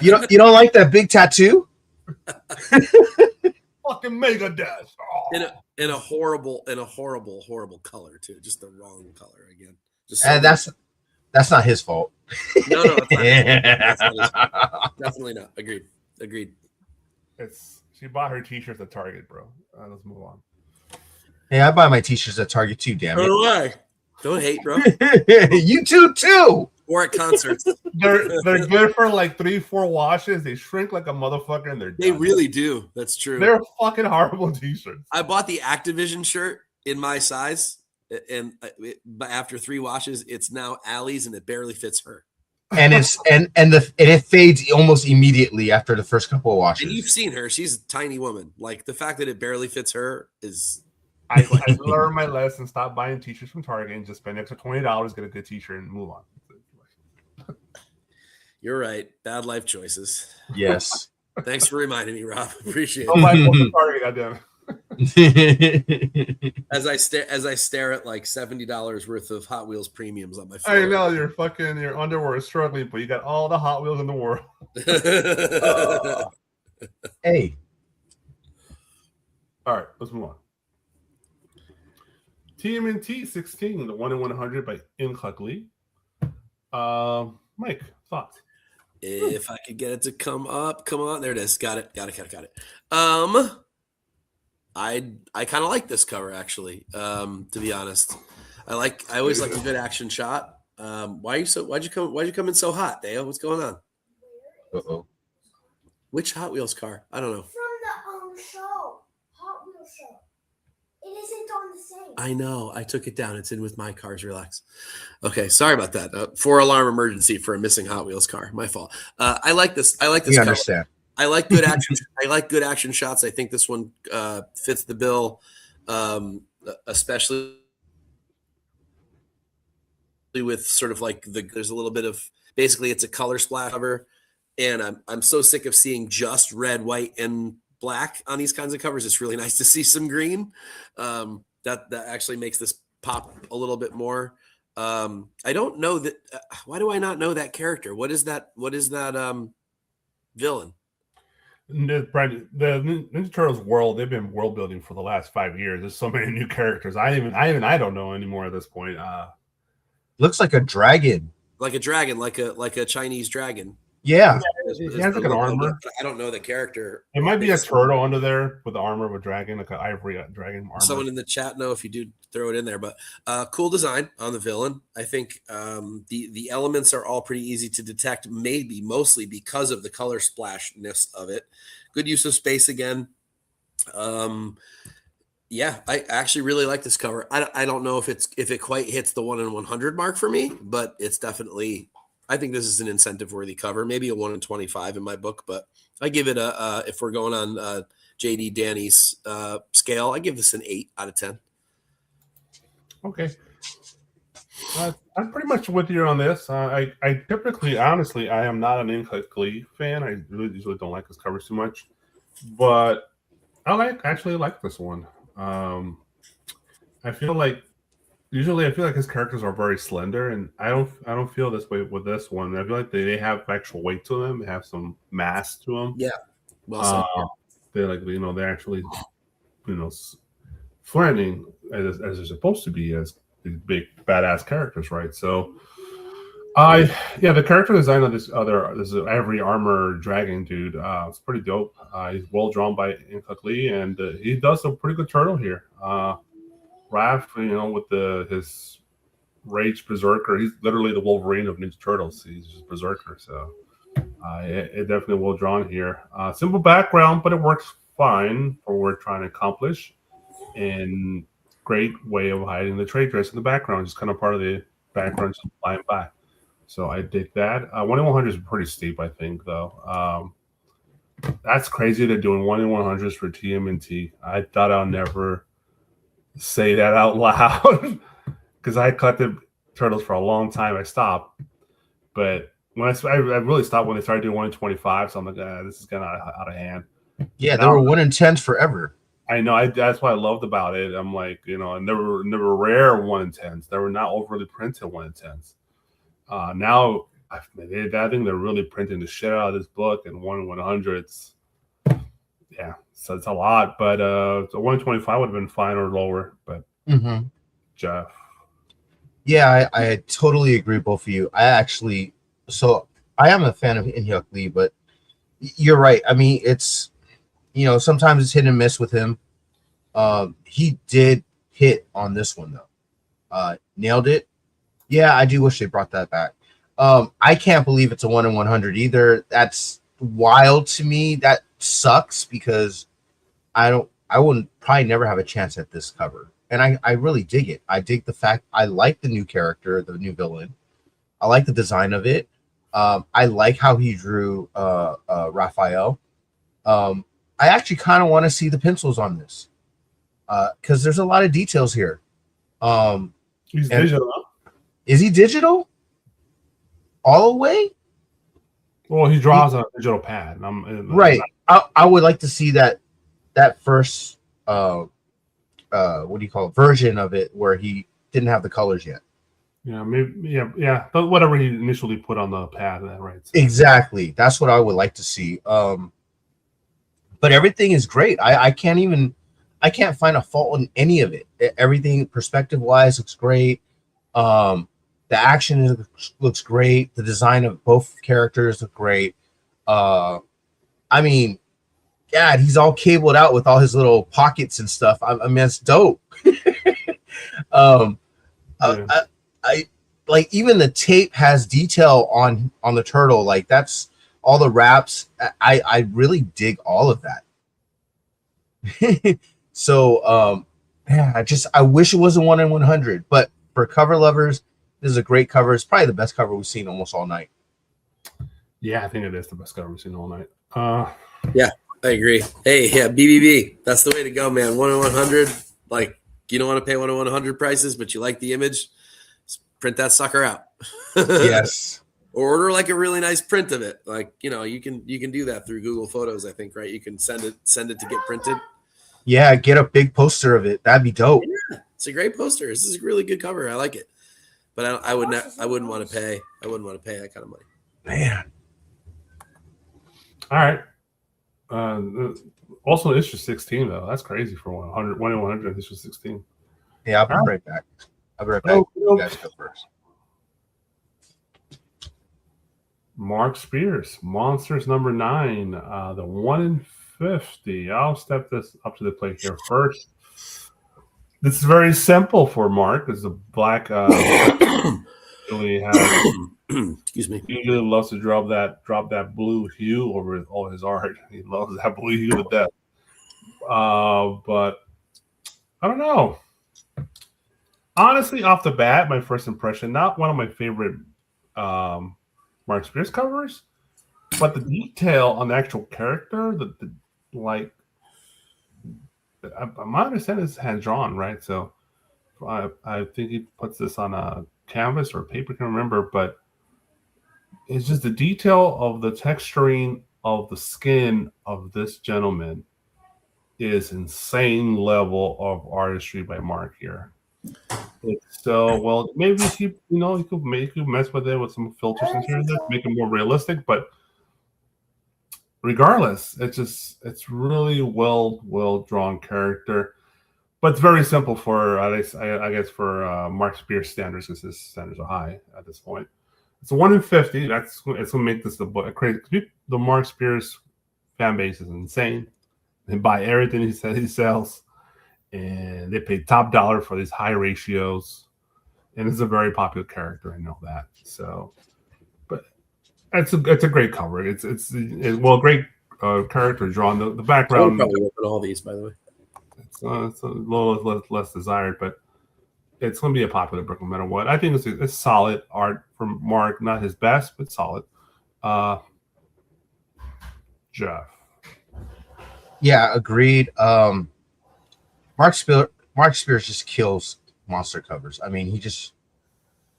You don't like that big tattoo? Fucking mega death. Oh. In a horrible color too. Just the wrong color again. Just that's not his fault. No, that's not his fault. Definitely not. Agreed. She bought her t-shirts at Target, bro. Let's move on. Hey, I buy my t-shirts at Target too, damn it. So do I. Don't hate, bro. You too. or at concerts. They're good for like 3-4 washes. They shrink like a motherfucker, and they're They done. really do. That's true. They're fucking horrible t-shirts. I bought the Activision shirt in my size, and after 3 washes, it's now Allie's, and it barely fits her. And it's and it fades almost immediately after the first couple of washes. And you've seen her; she's a tiny woman. Like the fact that it barely fits her is. I learned my lesson. Stop buying t-shirts from Target and just spend extra $20, get a good t-shirt, and move on. You're right. Bad life choices. Yes. Thanks for reminding me, Rob. Appreciate Don't it. buy from Target, goddamn. As I stare at like $70 worth of Hot Wheels premiums on my I phone. know your underwear is struggling, but you got all the Hot Wheels in the world. Hey. All right, let's move on. TMNT 16, the 1 in 100 by Inhak Lee. Mike, thoughts? If I could get it to come up, come on, there it is. Got it. I kind of like this cover actually. To be honest, I always like a good action shot. Why'd you come in so hot, Dale? What's going on? Uh-oh. Which Hot Wheels car? I don't know. From the show, Hot Wheels show. It isn't on the same. I know. I took it down. It's in with my cars. Relax. Okay, sorry about that. 4-alarm emergency for a missing Hot Wheels car. My fault. I like this. I like this. You cover. understand. I like good action. I like good action shots. I think this one fits the bill, especially with sort of like there's a little bit of basically it's a color splash cover, and I'm so sick of seeing just red, white, and black on these kinds of covers. It's really nice to see some green. That actually makes this pop a little bit more. I don't know that. Why do I not know that character? What is that? Villain? The Ninja Turtles world, they've been world building for the last 5 years. There's so many new characters. I don't know anymore at this point. Looks like a dragon. Like a dragon, like a Chinese dragon. Yeah. He has like an armor. I don't know the character. It might be a turtle under there with the armor of a dragon, like an ivory dragon armor. Someone in the chat know if you do throw it in there, but cool design on the villain. I think the elements are all pretty easy to detect, maybe mostly because of the color splashness of it. Good use of space again. Yeah, I actually really like this cover. I don't know if it quite hits the 1 in 100 mark for me, but it's definitely. I think this is an incentive-worthy cover, maybe a 1 in 25 in my book, but I give it if we're going on JD Danny's scale, I give this an 8 out of 10. Okay. I'm pretty much with you on this. I typically, honestly, I am not an Inhak Lee fan. I really usually don't like his covers too much, but I actually like this one. I feel like his characters are very slender, and I don't feel this way with this one. I feel like they have actual weight to them. They have some mass to them. Yeah. Well, they're like they're actually threatening as they're supposed to be as these big badass characters, right? So, the character design of this ivory armor dragon dude, it's pretty dope. He's well drawn by Inhak Lee, and he does a pretty good turtle here. Raph, with his rage berserker, he's literally the Wolverine of Ninja Turtles. He's just berserker, so it definitely well drawn here. Simple background, but it works fine for what we're trying to accomplish. And great way of hiding the trade dress in the background, just kind of part of the background, just flying by. So I dig that. 1 in 100 is pretty steep, I think, though. That's crazy. They're doing 1 in 100s for TMNT. I thought I'll never say that out loud because I collected turtles for a long time. I stopped, but when I really stopped when they started doing 1 in 25. So I'm like, this is kind of out of hand. Yeah, they were 1 in 10s forever. I know. That's what I loved about it. I'm like, and they were rare 1 in 10s. They were not overly printed 1 in 10s. Now I think they're really printing the shit out of this book, and 1 in 100s. Yeah, so it's a lot, but so 1 in 25 would have been fine or lower. But Jeff, yeah, I totally agree with both of you. I am a fan of Inhak Lee, but you're right. I mean, it's sometimes it's hit and miss with him. He did hit on this one though. Nailed it. Yeah, I do wish they brought that back. I can't believe it's a 1 in 100 either. That's wild to me. That sucks because I wouldn't probably never have a chance at this cover. And I really dig it. I dig the fact I like the new character, the new villain. I like the design of it. I like how he drew Raphael. I actually kind of want to see the pencils on this because there's a lot of details here. He's digital. Huh? Is he digital? All the way? Well, he draws on a digital pad. Right. I would like to see that first what do you call it, version of it where he didn't have the colors yet. Yeah, maybe. Yeah. But whatever he initially put on the pad, right? So. Exactly. That's what I would like to see. But everything is great. I can't find a fault in any of it. Everything perspective wise looks great. The action looks great. The design of both characters look great. I mean, God, he's all cabled out with all his little pockets and stuff. I mean, it's dope. I like even the tape has detail on the turtle. Like that's all the wraps. I really dig all of that. So yeah, I wish it wasn't 1 in 100, but for cover lovers, this is a great cover. It's probably the best cover we've seen almost all night. Yeah, I think it is the best cover we've seen all night. Yeah, I agree. Hey, yeah, BBB. That's the way to go, man. 1 in 100. Like, you don't want to pay 1 in 100 prices, but you like the image, just print that sucker out. Yes. Or order like a really nice print of it. Like, you can do that through Google Photos, I think, right? You can send it to get printed. Yeah, get a big poster of it. That'd be dope. Yeah, it's a great poster. This is a really good cover. I like it. But I wouldn't want to pay that kind of money. Man. All right. Also, issue 16 though. That's crazy for 100. 1 in 100. Issue 16. Yeah, I'll be right back. You guys go first. Mark Spears, Monsters number 9. The 1 in 50. I'll step this up to the plate here first. This is very simple for Mark. It's a black. Usually has. Excuse me. He usually loves to drop that blue hue over all his art. He loves that blue hue to death. But I don't know. Honestly, off the bat, my first impression, not one of my favorite Mark Spears covers, but the detail on the actual character, my understanding is hand drawn, right? So I think he puts this on a canvas or paper, I can't remember, but it's just the detail of the texturing of the skin of this gentleman is insane level of artistry by Mark here. It's so well, maybe he could mess with it with some filters and here and there to make it more realistic, but regardless, it's really well drawn character. But it's very simple for I guess for Mark Spears standards, because his standards are high at this point. It's a 1 in 50. It's gonna make this the book crazy. The Mark Spears fan base is insane. They buy everything he says he sells, and they pay top dollar for these high ratios. And it's a very popular character. I know that. So, but it's a great cover. It's great character drawn. The background. I'll probably open all these, by the way. It's a little less desired, but it's going to be a popular book no matter what. I think it's solid art from Mark. Not his best, but solid. Jeff. Yeah, agreed. Mark Spears just kills monster covers. I mean, he just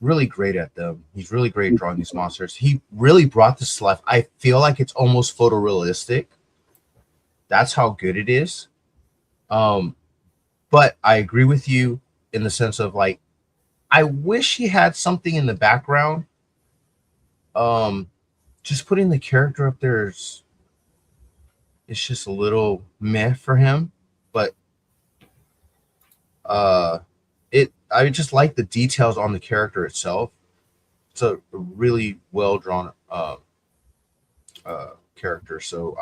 really great at them. He's really great at drawing these monsters. He really brought this to life. I feel like it's almost photorealistic. That's how good it is. But I agree with you in the sense of like, I wish he had something in the background. Just putting the character up there it's just a little meh for him, but I just like the details on the character itself. It's a really well drawn character. So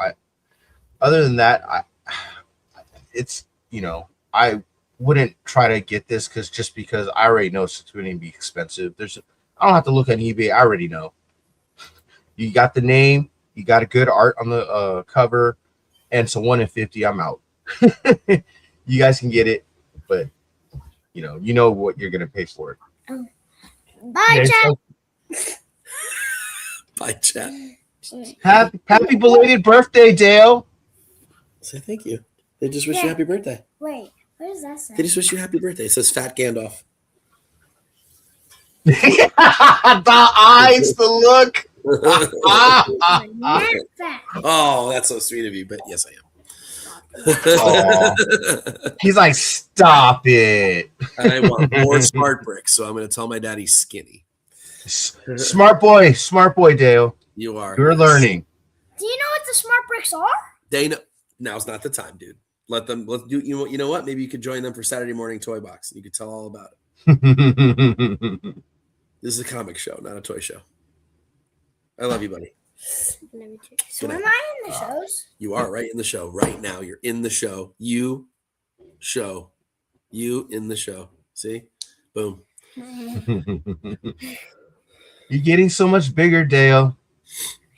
other than that, I wouldn't try to get this because I already know it's going to be expensive. I don't have to look on eBay. I already know. You got the name. You got a good art on the cover, and it's a 1 in 50. I'm out. You guys can get it, but you know what you're gonna pay for it. Bye, chat. Bye, chat. Happy belated birthday, Dale. Say thank you. They just wish you Yeah. happy birthday. Wait, what does that say? They just wish you happy birthday. It says Fat Gandalf. The eyes, the look. Not fat. Oh, that's so sweet of you. But yes, I am. Aw. He's like, stop it. I want more smart bricks, so I'm going to tell my dad he's skinny. Smart boy, Dale. You are. You're learning. Do you know what the smart bricks are? They know. Now's not the time, dude. Let's do. You know what? Maybe you could join them for Saturday morning toy box. You could tell all about it. This is a comic show, not a toy show. I love you, buddy. So Good am night. I in the shows? You are right in the show right now. You're in the show. You in the show. See? Boom. You're getting so much bigger, Dale.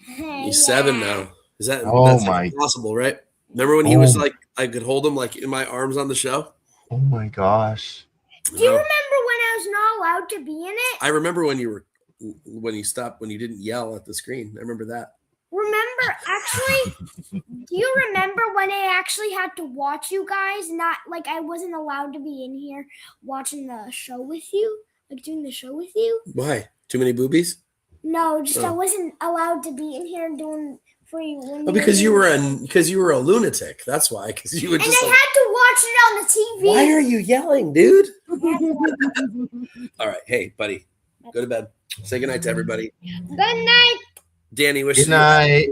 He's 7 now. Is that? Oh that's my- impossible, right? Remember when he was Oh. like, I could hold him like in my arms on the show? Oh my gosh. Do you remember when I was not allowed to be in it? I remember when you stopped, when you didn't yell at the screen. I remember that. Remember, actually, do you remember when I actually had to watch you guys? Not like I wasn't allowed to be in here watching the show with you, like doing the show with you. Why? Too many boobies? No, just I Oh. wasn't allowed to be in here doing for you. When Oh, because you were a lunatic. That's why. Because you would And just I like, had to watch it on the TV. why are you yelling, dude? All right, hey, buddy, go to bed. Say goodnight to everybody. Good night. Danny wished Good you happy night.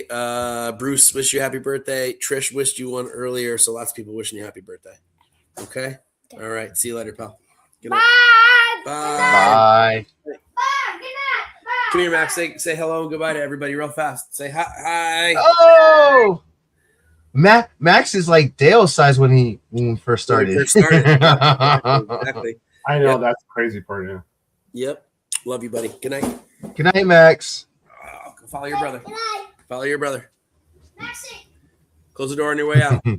birthday. Bruce wished you happy birthday. Trish wished you one earlier, so lots of people wishing you happy birthday. Okay. All right. See you later, pal. Good night. Bye. Bye. Bye. Bye. Good night. Bye. Come here, Max. Say hello and goodbye to everybody real fast. Say hi. Oh, Max is like Dale's size when we first started. When we first started. Exactly. I know Yep. that's the crazy part. Yeah. Yep. Love you, buddy. Good night. Good night, Max. Go follow your brother. Good night. Follow your brother. Maxie. Close the door on your way out. No,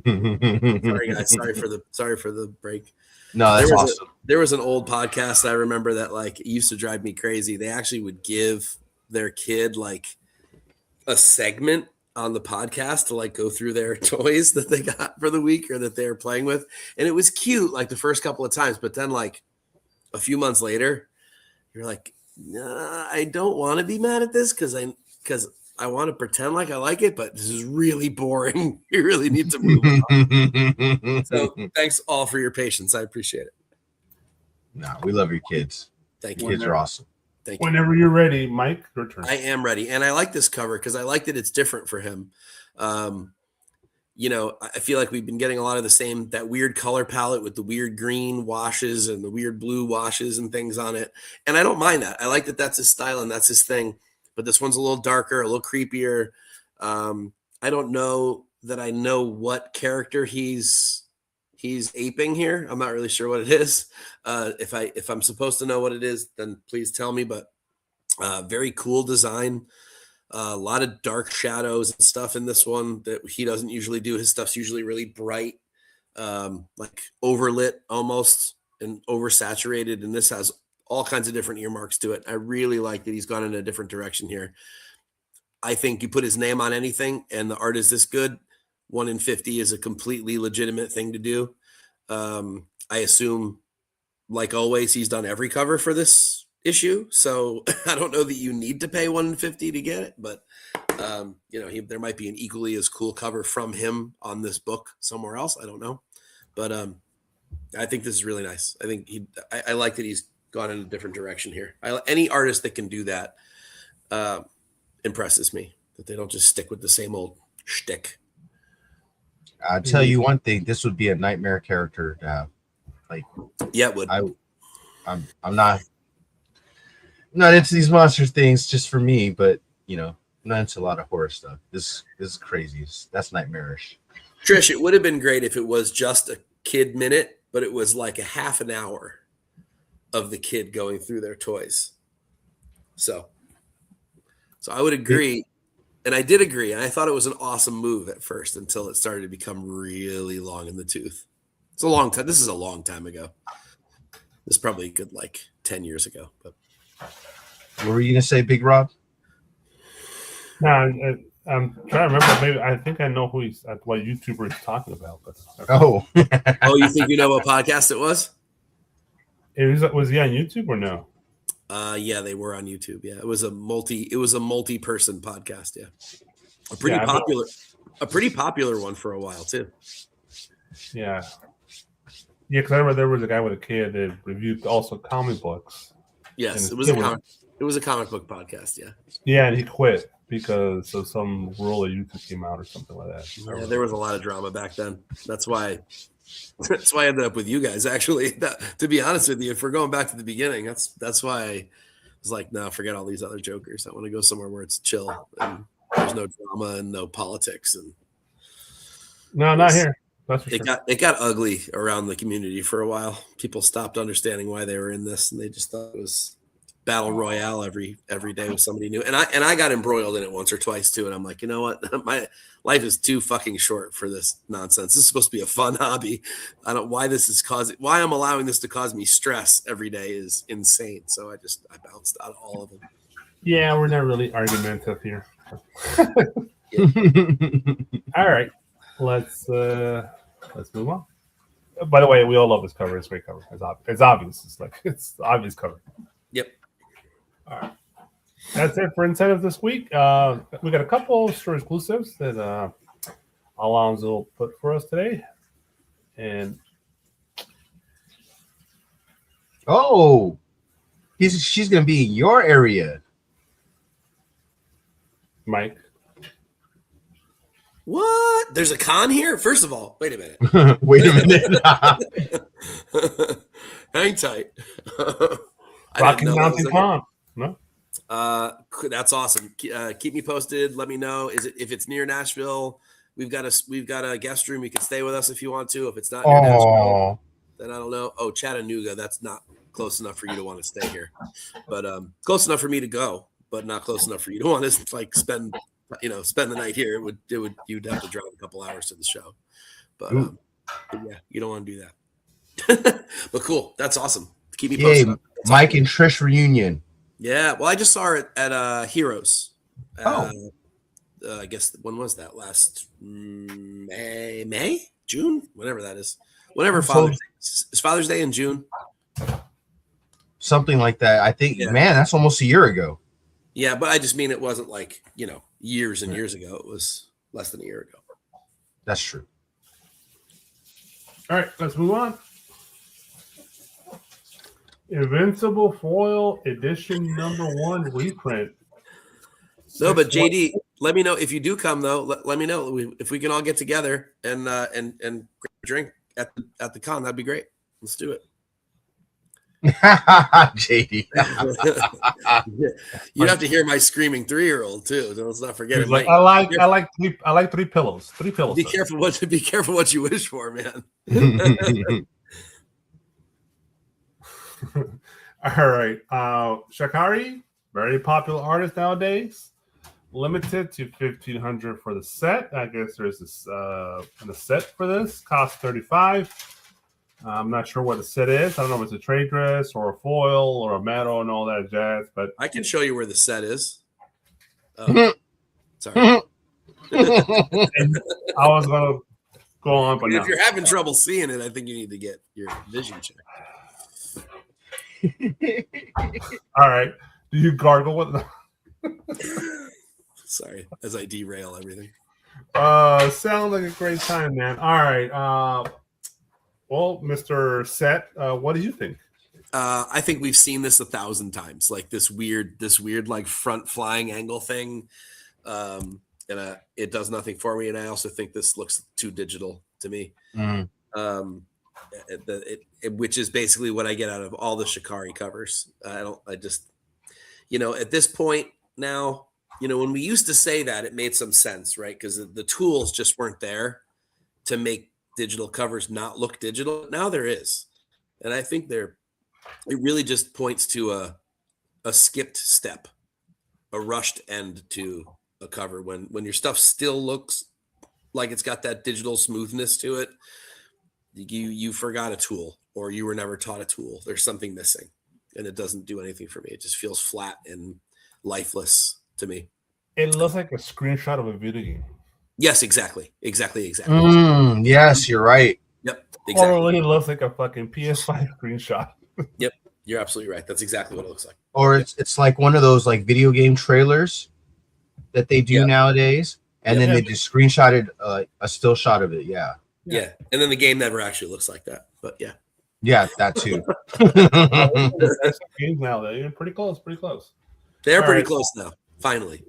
Sorry, guys. Sorry for the break. that's There was awesome. There was an old podcast I remember that like used to drive me crazy. They actually would give their kid like a segment on the podcast to like go through their toys that they got for the week or that they were playing with. And it was cute like the first couple of times, but then like a few months later, you're like, nah, I don't want to be mad at this because I want to pretend like I like it, but this is really boring. You really need to move on. So thanks all for your patience. I appreciate it. No, we love your kids. Thank you. Kids are awesome. Thank you. Whenever you're ready, Mike, your turn. I am ready. And I like this cover because I like that it's different for him. I feel like we've been getting a lot of the same, that weird color palette with the weird green washes and the weird blue washes and things on it. And I don't mind that. I like that that's his style and that's his thing. But this one's a little darker, a little creepier. I don't know that I know what character he's aping here. I'm not really sure what it is. If I'm supposed to know what it is, then please tell me. But very cool design. A lot of dark shadows and stuff in this one that he doesn't usually do. His stuff's usually really bright, like overlit almost and oversaturated. And this has all kinds of different earmarks to it. I really like that he's gone in a different direction here. I think you put his name on anything and the art is this good, 1 in 50 is a completely legitimate thing to do. I assume, like always, he's done every cover for this issue. So I don't know that you need to pay 1 in 50 to get it, but there might be an equally as cool cover from him on this book somewhere else. I don't know, but I think this is really nice. I think I like that he's gone in a different direction here. Any artist that can do that impresses me, that they don't just stick with the same old shtick. I'll tell you one thing. This would be a nightmare character to have. Yeah, it would. I'm not into these monster things just for me, but I'm not into a lot of horror stuff. This is crazy. That's nightmarish. Trish, it would have been great if it was just a kid minute, but it was like a half an hour of the kid going through their toys. So I would agree. And I did agree. And I thought it was an awesome move at first until it started to become really long in the tooth. It's a long time. This is a long time ago. This is probably a good 10 years ago. But What were you gonna say, Big Rob? No, I'm trying to remember. Maybe I think I know what YouTuber he's talking about. But Oh, you think you know what podcast it was? was he on YouTube or no? Yeah, they were on YouTube. Yeah, it was a multi-person podcast. Yeah, a pretty popular one for a while too. Yeah, because I remember there was a guy with a kid that reviewed also comic books. Yes, And it was a comic book podcast. Yeah. Yeah, and he quit because of some rule that YouTube came out or something like that. Yeah, there was a lot of drama back then. That's why I ended up with you guys. Actually, to be honest with you, if we're going back to the beginning, that's why I was like, no, forget all these other jokers. I want to go somewhere where it's chill and there's no drama and no politics. And No, not here. That's for sure. it got ugly around the community for a while. People stopped understanding why they were in this, and they just thought it was battle royale every day with somebody new. And I got embroiled in it once or twice too. And I'm like, you know what? My life is too fucking short for this nonsense. This is supposed to be a fun hobby. I don't why I'm allowing this to cause me stress every day is insane. So I bounced out of all of them. Yeah, we're not really argumentative here. All right, let's move on. By the way, we all love this cover. It's a great cover. It's obvious. It's obvious cover. Yep. All right. That's it for incentives this week. We got a couple of store exclusives that Alonzo put for us today. And she's gonna be in your area. Mike. What? There's a con here? First of all, wait a minute. Wait a minute. Hang tight. Rocky Mountain Con. No? That's awesome. Keep me posted. Let me know. If it's near Nashville, we've got a guest room. You can stay with us if you want to. If it's not near Nashville, then I don't know. Oh, Chattanooga. That's not close enough for you to want to stay here, but close enough for me to go, but not close enough for you to want to spend the night here. You'd have to drive a couple hours to the show, but yeah, you don't want to do that. But cool. That's awesome. Keep me posted. Mike and Trish reunion. Yeah, well, I just saw it at Heroes. I guess when was that? Last May, June, whatever that is. Whenever Father's Day in June. Something like that. I think, Yeah. Man, that's almost a year ago. Yeah, but I just mean it wasn't years and years ago. It was less than a year ago. That's true. All right, let's move on. Invincible Foil Edition #1 reprint. No, but JD, let me know if you do come though. Let me know if we can all get together and drink at the con. That'd be great. Let's do it. JD. You have to hear my screaming 3-year-old too. Let's not forget it. Like, I like three pillows. Three pillows. Be careful what you wish for, man. All right. Shakari, very popular artist nowadays. Limited to 1,500 for the set. I guess there's this the set for this. Cost $35. I'm not sure what the set is. I don't know if it's a trade dress or a foil or a metal and all that jazz. But I can show you where the set is. Oh, sorry. I was gonna go on, but If no. you're having trouble seeing it, I think you need to get your vision checked. All right. Do you gargle with Sorry, as I derail everything. sounds like a great time, man. All right. Well, Mr. Set, what do you think? I think we've seen this 1,000 times, like this weird like front flying angle thing. And it does nothing for me. And I also think this looks too digital to me. Which is basically what I get out of all the Shikari covers. At this point now, when we used to say that, it made some sense, right? Because the tools just weren't there to make digital covers not look digital. Now there is. And I think it really just points to a a skipped step, a rushed end to a cover when your stuff still looks like it's got that digital smoothness to it. You forgot a tool, or you were never taught a tool. There's something missing, and it doesn't do anything for me. It just feels flat and lifeless to me. It looks like a screenshot of a video game. Yes, exactly. Yes, you're right. Yep, Or exactly. it looks like a fucking PS5 screenshot. Yep, you're absolutely right. That's exactly what it looks like. Or it's like one of those like video game trailers that they do Yeah. nowadays, and then Yeah. they just screenshotted a still shot of it. Yeah, Yeah, and then the game never actually looks like that. But yeah, yeah, that too. That's some games now. They're pretty close. they're All pretty right. close now. Finally.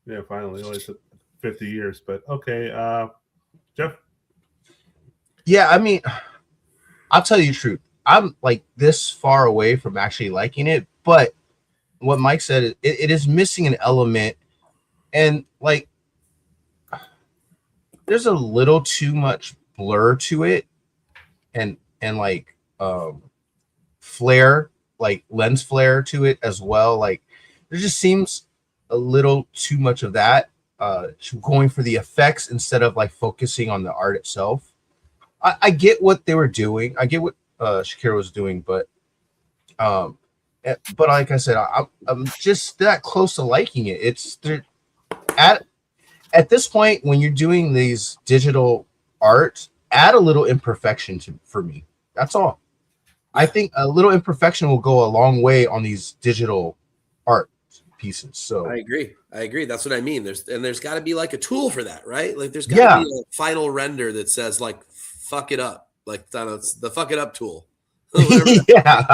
Yeah, finally. Only took 50 years, but okay. Jeff? Yeah, I mean, I'll tell you the truth. I'm like this far away from actually liking it, but what Mike said, it is missing an element, and like there's a little too much blur to it, and like flare, like lens flare to it as well. Like there just seems a little too much of that, going for the effects instead of like focusing on the art itself. I get what they were doing. I get what Shakira was doing, but like I said, I'm just that close to liking it. It's at this point when you're doing these digital art, add a little imperfection for me. That's all. I think a little imperfection will go a long way on these digital art pieces. So I agree. That's what I mean. There's got to be like a tool for that, right? Like there's got to be a final render that says like fuck it up, like it's the fuck it up tool. yeah.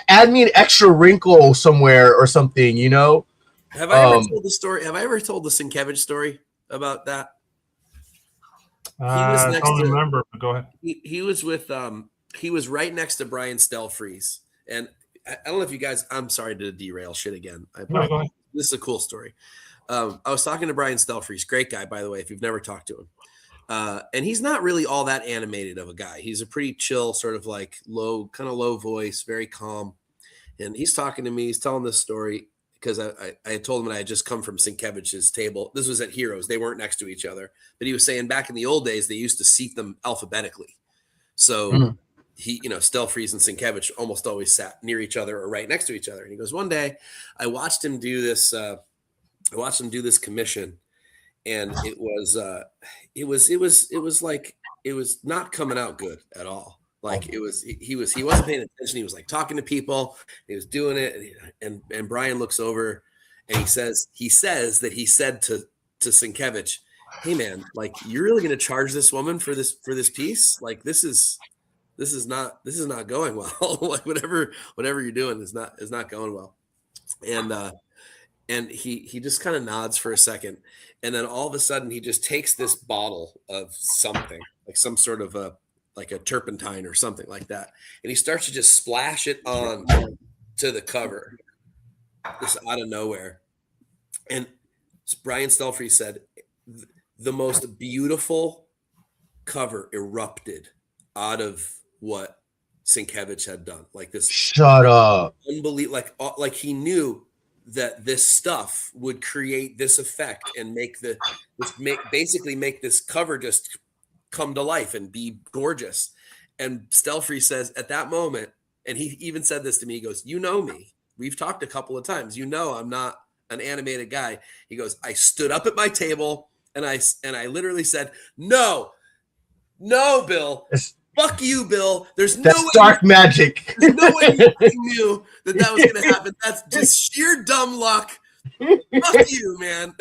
Add me an extra wrinkle somewhere or something, you know? Have I ever told the story? Have I ever told the Sienkiewicz story about that? I next don't to- remember, but go ahead. He was with he was right next to Brian Stelfreeze, and I don't know if you guys. I'm sorry to derail shit again. No, go ahead. This is a cool story. I was talking to Brian Stelfreeze, great guy, by the way, if you've never talked to him. And he's not really all that animated of a guy. He's a pretty chill, sort of like low voice, very calm. And he's talking to me. He's telling this story because I had told him that I had just come from Sienkiewicz's table. This was at Heroes. They weren't next to each other. But he was saying back in the old days, they used to seat them alphabetically. So he, Stelfreeze and Sienkiewicz almost always sat near each other or right next to each other. And he goes, one day I watched him do this. I watched him do this commission, and it was not coming out good at all. Like he wasn't paying attention. He was like talking to people. He was doing it, and Brian looks over, and he says that he said to Sienkiewicz, "Hey man, like you're really going to charge this woman for this piece? Like this is not going well. Like whatever you're doing is not going well." And he just kind of nods for a second, and then all of a sudden he just takes this bottle of something, like some sort of a turpentine or something like that, and he starts to just splash it on to the cover, just out of nowhere. And Brian Stelfreeze said the most beautiful cover erupted out of what Sienkiewicz had done. Like this, shut up, unbelievable. Like he knew that this stuff would create this effect and make this cover just come to life and be gorgeous. And Stelfreeze says at that moment, and he even said this to me, he goes, "You know me. We've talked a couple of times. You know I'm not an animated guy." He goes, "I stood up at my table and I literally said, no, Bill. Fuck you, Bill. There's no way dark magic. There's no way you knew that was going to happen. That's just sheer dumb luck. Fuck you, man."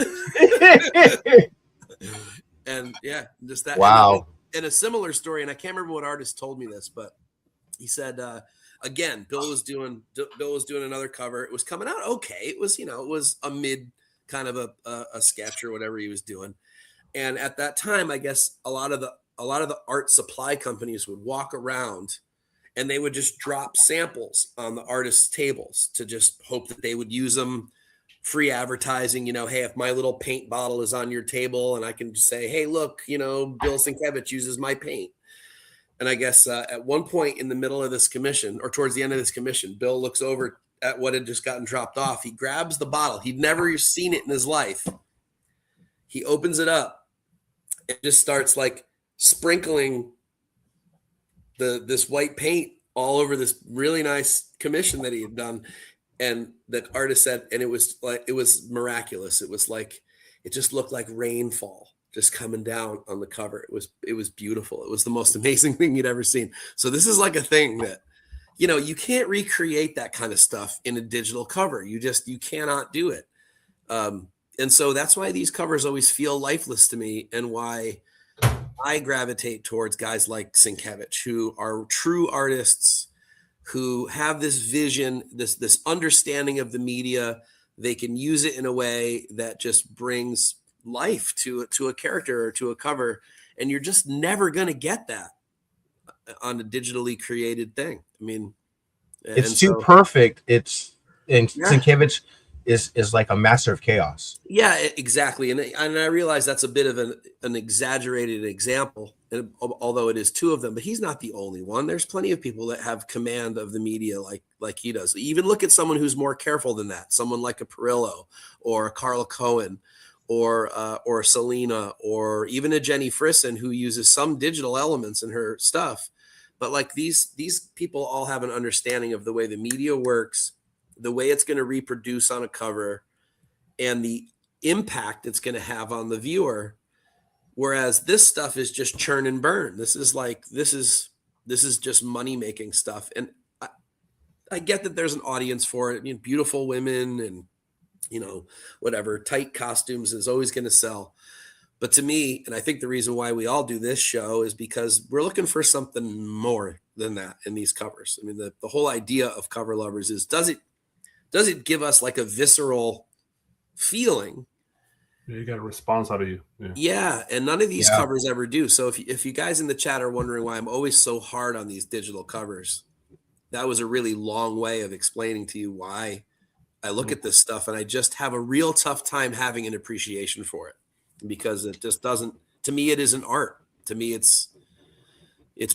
And yeah, just that. Wow. And a similar story, and I can't remember what artist told me this, but he said, again, Bill was doing another cover. It was coming out okay. It was, it was a mid kind of a sketch or whatever he was doing. And at that time, I guess a lot of the art supply companies would walk around and they would just drop samples on the artists' tables to just hope that they would use them. Free advertising, hey, if my little paint bottle is on your table and I can just say, hey, look, Bill Sienkiewicz uses my paint. And I guess at one point in the middle of this commission, or towards the end of this commission, Bill looks over at what had just gotten dropped off. He grabs the bottle. He'd never seen it in his life. He opens it up and just starts like sprinkling this white paint all over this really nice commission that he had done. And the artist said, and it was miraculous. It was like, it just looked like rainfall just coming down on the cover. It was beautiful. It was the most amazing thing you'd ever seen. So this is like a thing that, you know, you can't recreate that kind of stuff in a digital cover. You cannot do it. And so that's why these covers always feel lifeless to me, and why I gravitate towards guys like Sienkiewicz, who are true artists, who have this vision, this understanding of the media. They can use it in a way that just brings life to a character or to a cover, and you're just never going to get that on a digitally created thing. I mean, it's too perfect. Sienkiewicz is like a master of chaos. Yeah, exactly. And I realize that's a bit of an exaggerated example, although it is two of them, but he's not the only one. There's plenty of people that have command of the media like he does. Even look at someone who's more careful than that, someone like a Perillo or a Carla Cohen or Selena, or even a Jenny Frisson, who uses some digital elements in her stuff. But like these people all have an understanding of the way the media works, the way it's going to reproduce on a cover, and the impact it's going to have on the viewer. Whereas this stuff is just churn and burn. This is just money making stuff. And I get that there's an audience for it. You know, beautiful women and, you know, whatever, tight costumes is always going to sell. But to me, and I think the reason why we all do this show is because we're looking for something more than that in these covers. I mean, the whole idea of Cover Lovers is, does it give us like a visceral feeling? Yeah, you got a response out of you. Yeah, and none of these covers ever do. So if you guys in the chat are wondering why I'm always so hard on these digital covers, that was a really long way of explaining to you why I look at this stuff and I just have a real tough time having an appreciation for it, because it just doesn't, to me, it isn't art. To me, it's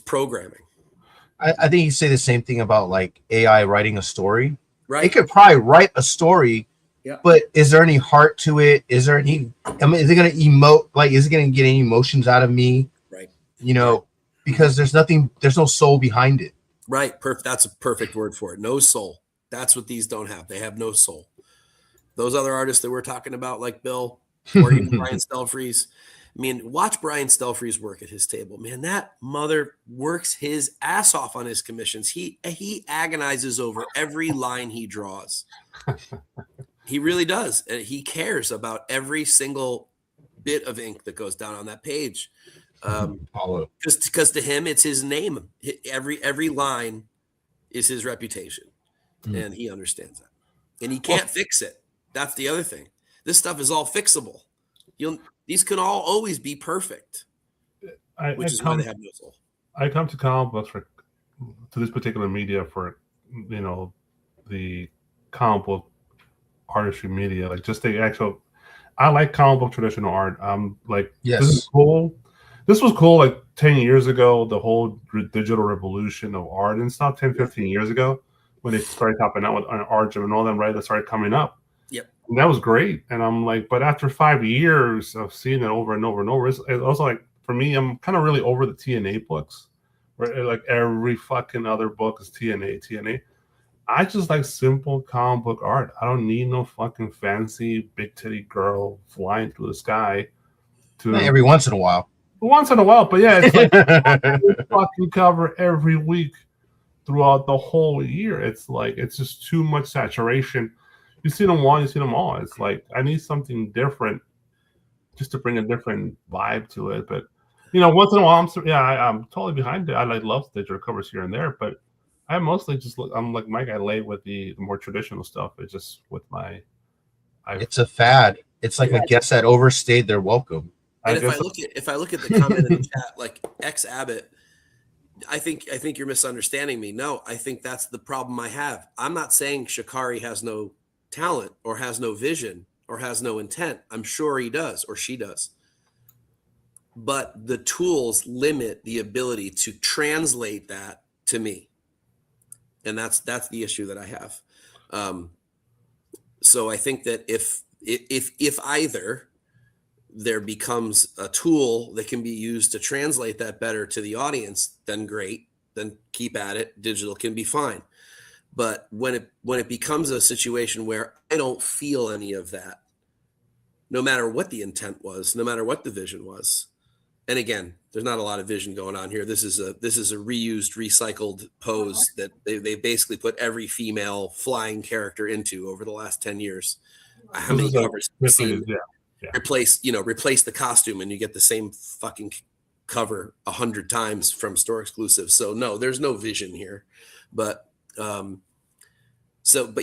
programming. I think you say the same thing about like AI writing a story. Right. It could probably write a story, but is there any heart to it? Is there any, I mean, is it going to emote? Like, is it going to get any emotions out of me? Right. You know, because there's no soul behind it. Right. That's a perfect word for it. No soul. That's what these don't have. They have no soul. Those other artists that we're talking about, like Bill or even Brian Stelfreeze. I mean, watch Brian Stelfreeze work at his table. Man, that mother works his ass off on his commissions. He agonizes over every line he draws. He really does. He cares about every single bit of ink that goes down on that page. Because to him, it's his name. Every line is his reputation. And he understands that. And he can't fix it. That's the other thing. This stuff is all fixable. These can all always be perfect, which is why they have no soul. I come to comic books to this particular media for, you know, the comic book artistry media, like just the actual. I like comic book traditional art. Like, yes, this is cool. This was cool like 10 years ago, the whole digital revolution of art and stuff, 10, 15 years ago, when they started popping out with Argem and all them, right? That started coming up. Yep. And that was great. And I'm like, but after 5 years of seeing it over and over and over, it's also like, for me, I'm kind of really over the TNA books, where like every fucking other book is TNA. I just like simple comic book art. I don't need no fucking fancy big titty girl flying through the sky. Every once in a while. Once in a while, but yeah, it's like fucking cover every week throughout the whole year. It's like, it's just too much saturation. You see them one, you see them all. It's like, I need something different just to bring a different vibe to it. But, you know, once in a while, I'm totally behind it. I love digital covers here and there, but I mostly just I'm like Mike. I lay with the more traditional stuff. It's just with my. It's a fad. It's like a guest that overstayed their welcome. And if I look at the comment in the chat, like X Abbott, I think you're misunderstanding me. No, I think that's the problem I have. I'm not saying Sha'Carri has no talent or has no vision or has no intent. I'm sure he does or she does. but the tools limit the ability to translate that to me. And that's the issue that I have. So I think that if either there becomes a tool that can be used to translate that better to the audience, then great, then keep at it. Digital can be fine. But when it becomes a situation where I don't feel any of that, no matter what the intent was, no matter what the vision was, and again, there's not a lot of vision going on here. This is a reused, recycled pose that they basically put every female flying character into over the last 10 years. How many covers have you seen? Yeah. Replace the costume and you get the same fucking cover 100 times from store exclusive. So no, there's no vision here. But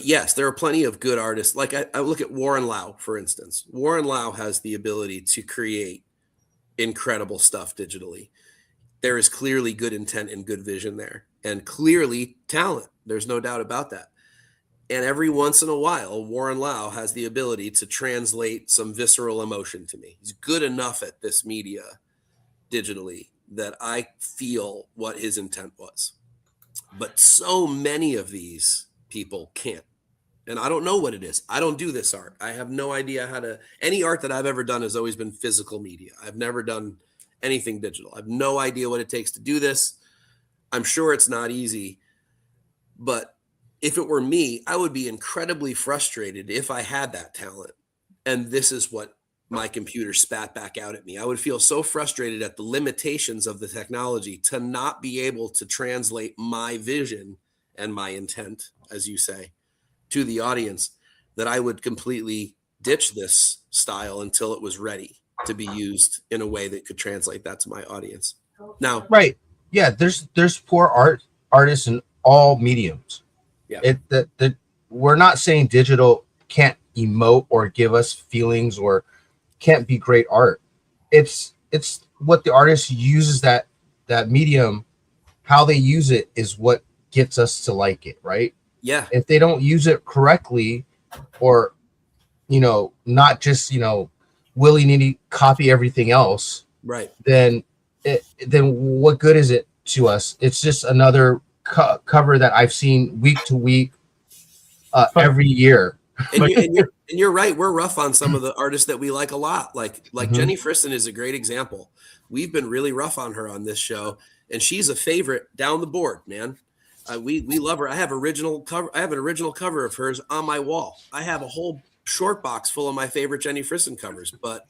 yes, there are plenty of good artists. Like I look at Warren Lau, for instance. Warren Lau has the ability to create incredible stuff digitally. There is clearly good intent and good vision there, and clearly talent. There's no doubt about that. And every once in a while, Warren Lau has the ability to translate some visceral emotion to me. He's good enough at this media digitally that I feel what his intent was. But so many of these people can't. And I don't know what it is. I don't do this art. I have no idea how to. Any art that I've ever done has always been physical media. I've never done anything digital. I have no idea what it takes to do this. I'm sure it's not easy. But if it were me, I would be incredibly frustrated if I had that talent. And this is what my computer spat back out at me. I would feel so frustrated at the limitations of the technology to not be able to translate my vision and my intent, as you say, to the audience, that I would completely ditch this style until it was ready to be used in a way that could translate that to my audience. Now, Right. Yeah, there's poor artists in all mediums. Yeah. We're not saying digital can't emote or give us feelings or can't be great art. It's what the artist uses that medium, how they use it is what gets us to like it, right? yeah, If they don't use it correctly, or not just willy-nilly copy everything else, right. then what good is it to us? It's just another cover that I've seen week to week, every year. And you're right. We're rough on some of the artists that we like a lot. Like Mhm. Jenny Fristen is a great example. We've been really rough on her on this show, and she's a favorite down the board, man. We love her. I have an original cover of hers on my wall. I have a whole short box full of my favorite Jenny Fristen covers, but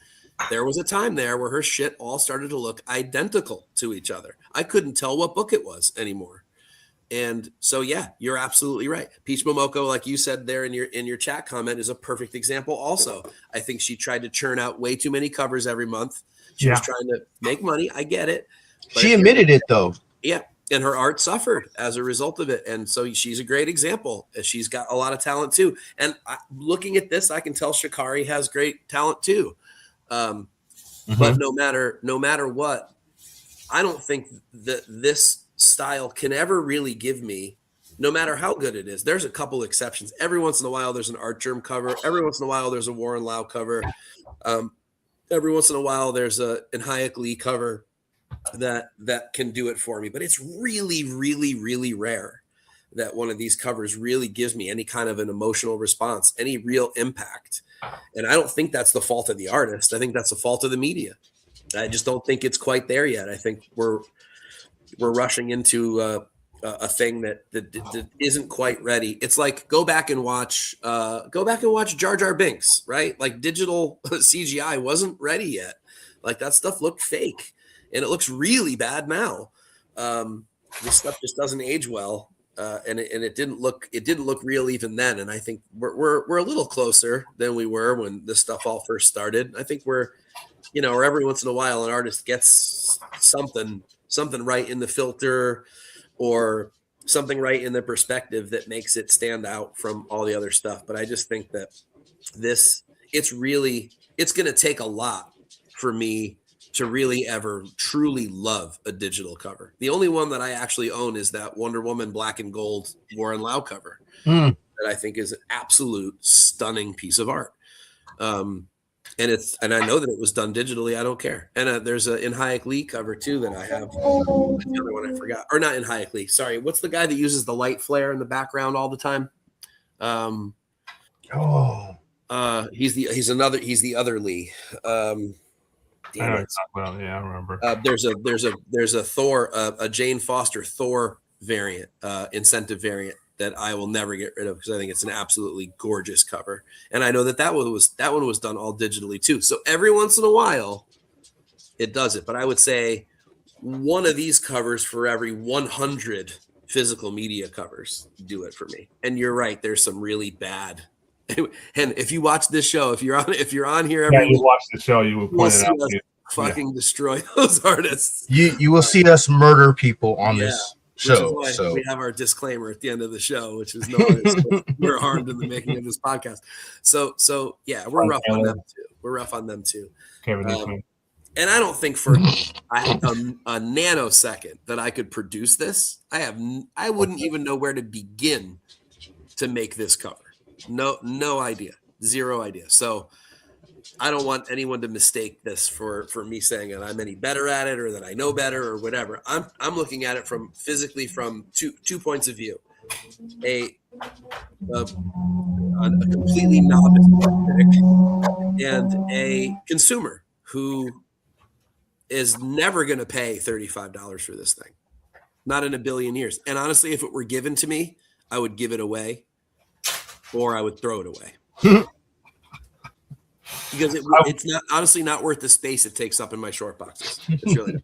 there was a time there where her shit all started to look identical to each other. I couldn't tell what book it was anymore. And so, yeah, you're absolutely right. Peach Momoko, like you said there in your chat comment, is a perfect example. Also, I think she tried to churn out way too many covers every month. She was trying to make money. I get it. But She admitted it though. Yeah. And her art suffered as a result of it. And so she's a great example. She's got a lot of talent too. And looking at this, I can tell Shikari has great talent too. But no matter what, I don't think that this style can ever really give me, no matter how good it is. There's a couple exceptions. Every once in a while, there's an Art Germ cover. Every once in a while, there's a Warren Lau cover. Every once in a while, there's an Hayek Lee cover that can do it for me. But it's really, really, really rare that one of these covers really gives me any kind of an emotional response, any real impact. And I don't think that's the fault of the artist. I think that's the fault of the media. I just don't think it's quite there yet. I think we're rushing into a thing that isn't quite ready. It's like go back and watch Jar Jar Binks, right? Like digital CGI wasn't ready yet. Like that stuff looked fake, and it looks really bad now. This stuff just doesn't age well, and it didn't look real even then. And I think we're a little closer than we were when this stuff all first started. I think we're or every once in a while an artist gets something right in the filter or something right in the perspective that makes it stand out from all the other stuff. But I just think that it's going to take a lot for me to really ever truly love a digital cover. The only one that I actually own is that Wonder Woman black and gold Warren Lau cover that I think is an absolute stunning piece of art. and I know that it was done digitally. I don't care. And there's a In Hayek Lee cover too that I have. The other one I forgot, or not In Hayek Lee. Sorry, what's the guy that uses the light flare in the background all the time? He's the other Lee. I know it's not well. Yeah, I remember. There's a Thor, a Jane Foster Thor variant, incentive variant that I will never get rid of because I think it's an absolutely gorgeous cover, and I know that one was done all digitally too. So every once in a while, it does it. But I would say one of these covers for every 100 physical media covers do it for me. And you're right, there's some really bad. And if you watch this show, if you're on here every you watch the show, you will point it out. Fucking destroy those artists. You will see us murder people on this show. So we have our disclaimer at the end of the show, which is no artists were harmed in the making of this podcast. So yeah, we're rough on them too. We're rough on them too. And I don't think for a nanosecond that I could produce this. I wouldn't even know where to begin to make this cover. No idea. Zero idea. So I don't want anyone to mistake this for me saying that I'm any better at it or that I know better or whatever. I'm looking at it from two points of view. A completely novice critic and a consumer who is never going to pay $35 for this thing. Not in a billion years. And honestly, if it were given to me, I would give it away or I would throw it away. Because it's not honestly not worth the space it takes up in my short boxes. It's really not.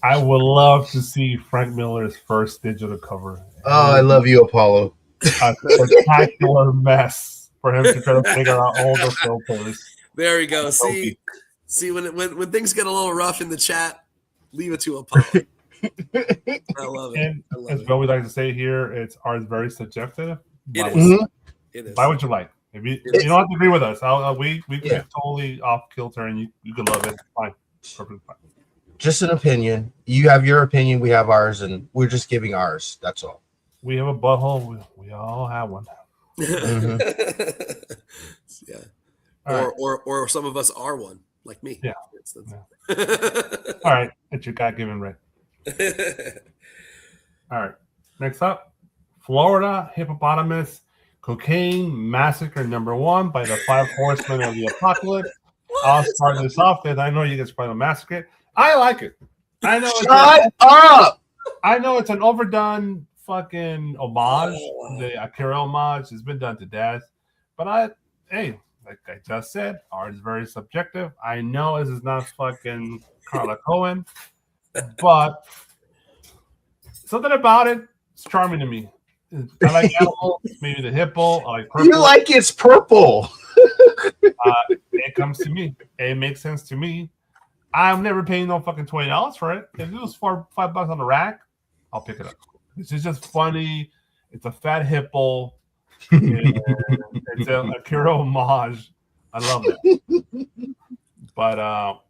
I would love to see Frank Miller's first digital cover. Oh, I love you, Apollo. A spectacular mess for him to try to figure out all the filters. There we go. See when things get a little rough in the chat, leave it to Apollo. I love it. And as Bill would like to say here, it's art is very subjective. It is. It is. Buy what you like. If you don't have to agree with us. We get totally off kilter, and you can love it. Fine, perfectly fine. Just an opinion. You have your opinion. We have ours, and we're just giving ours. That's all. We have a butthole. We all have one. Mm-hmm. Yeah. All or some of us are one, like me. Yeah. For instance. All right. It's your God-given right. All right. Next up, Florida hippopotamus. Cocaine Massacre #1 by the Five Horsemen of the Apocalypse. I'll start this off because I know you guys probably massacre. I like it. I know. Shut up! I know it's an overdone fucking homage. The Akira homage has been done to death. But like I just said, art is very subjective. I know this is not fucking Carla Cohen, but something about it is charming to me. I like animals, maybe the hippo. I like purple. You like it's purple. It comes to me. It makes sense to me. I'm never paying no fucking $20 for it. If it was $5 on the rack, I'll pick it up. This is just funny. It's a fat hippo. It's a Akira homage. I love it. But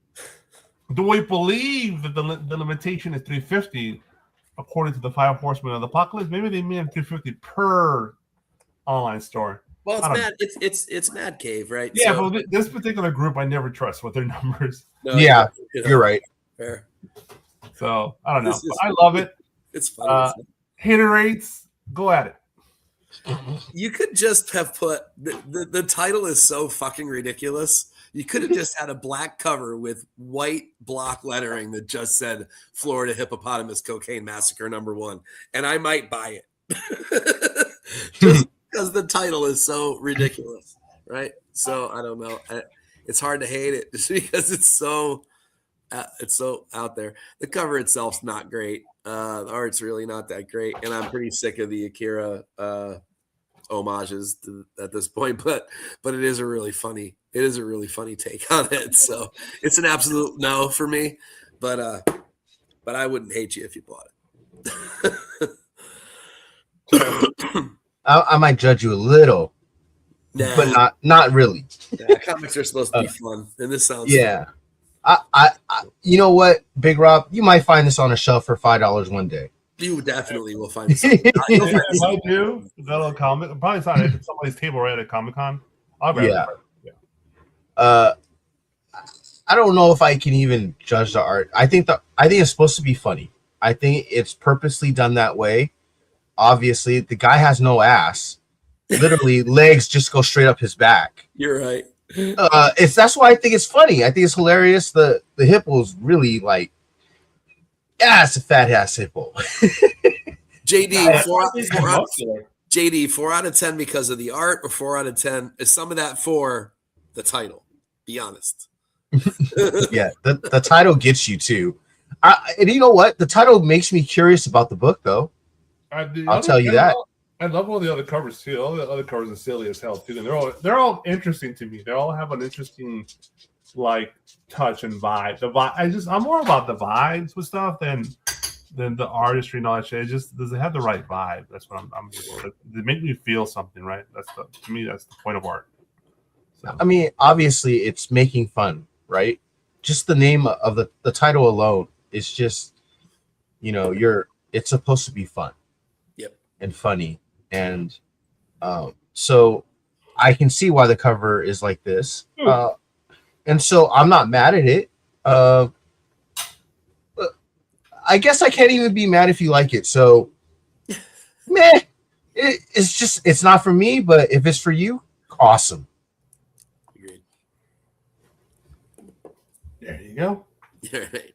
do we believe that the limitation is $350? According to the Five Horsemen of the Apocalypse, maybe they mean $250 per online store. Well, it's Mad Cave, right? Yeah, but this particular group, I never trust with their numbers. No, yeah, you're right. Fair. So I don't know. But I love it. It's fun. Hitter rates, go at it. You could just have put the title is so fucking ridiculous. You could have just had a black cover with white block lettering that just said Florida Hippopotamus Cocaine Massacre #1. And I might buy it. Just because the title is so ridiculous, right? So I don't know. It's hard to hate it just because it's so out there. The cover itself's not great. The art's really not that great. And I'm pretty sick of the Akira homages at this point, but it is a really funny take on it. So it's an absolute no for me, but I wouldn't hate you if you bought it. I might judge you a little, but not really. Yeah, comics are supposed to be fun, and this sounds fun. I you know what, Big Rob, you might find this on a shelf for $5 one day. You definitely will find it. If I do, that'll probably it's not at somebody's table right at Comic-Con. I'll grab it. Yeah. I don't know if I can even judge the art. I think it's supposed to be funny. I think it's purposely done that way. Obviously, the guy has no ass. Literally, legs just go straight up his back. You're right. That's why I think it's funny. I think it's hilarious. The hippo's really like, yeah, it's a fat ass hippo. JD, Muscular. 4 out of 10 because of the art, or 4 out of 10 is some of that for the title? Be honest. Yeah, the title gets you too. And you know what? The title makes me curious about the book, though. I'll tell you that. I love all the other covers too. All the other covers are silly as hell too, and they're all interesting to me. They all have an interesting like touch and vibe. The vibe. I'm more about the vibes with stuff than the artistry and all that shit. It just does it have the right vibe? That's what I'm they make me feel something, right? To me that's the point of art. So. I mean, obviously, it's making fun, right? Just the name of the title alone is just, it's supposed to be fun. Yep. And funny. And so I can see why the cover is like this. And so I'm not mad at it. I guess I can't even be mad if you like it. So, meh. It's not for me, but if it's for you, awesome. Agreed. There you go. Yeah, right.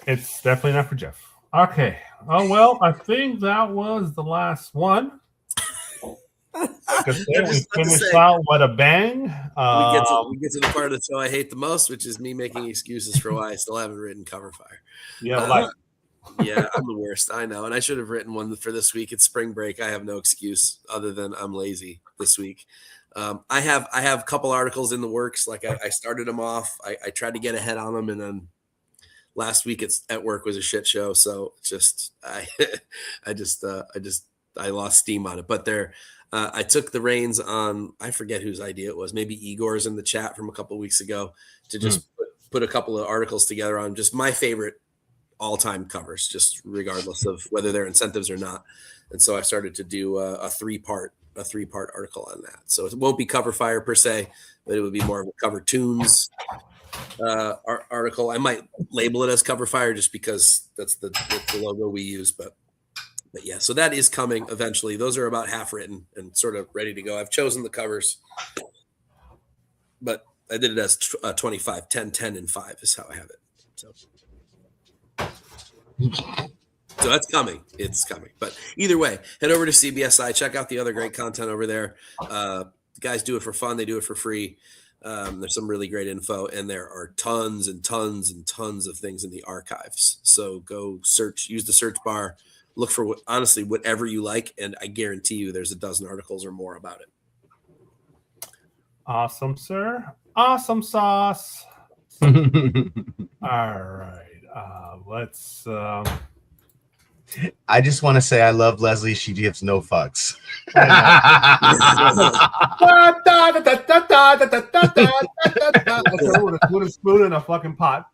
It's definitely not for Jeff. Okay. Oh well, I think that was the last one. We finished out with a bang. We get to the part of the show I hate the most, which is me making excuses for why I still haven't written Cover Fire. Yeah, yeah, I'm the worst. I know, and I should have written one for this week. It's spring break. I have no excuse other than I'm lazy this week. I have a couple articles in the works. Like I started them off. I tried to get ahead on them, and then last week at work was a shit show. So I lost steam on it. But I took the reins on, I forget whose idea it was. Maybe Igor's in the chat from a couple of weeks ago to just put a couple of articles together on just my favorite all-time covers, just regardless of whether they're incentives or not. And so I started to do a three-part article on that. So it won't be Cover Fire per se, but it would be more of a Cover Tunes article. I might label it as Cover Fire just because that's the logo we use, but yeah, so that is coming eventually. Those are about half written and sort of ready to go. I've chosen the covers, but I did it as 25, 10, 10, and 5 is how I have it. So that's coming. It's coming. But either way, head over to CBSI. Check out the other great content over there. The guys do it for fun. They do it for free. There's some really great info, and there are tons and tons and tons of things in the archives. So go search, use the search bar, look for honestly whatever you like, and I guarantee you there's a dozen articles or more about it. Awesome, sir. Awesome sauce. All right. Let's. I just want to say I love Leslie. She gives no fucks. With a spoon in a fucking pot.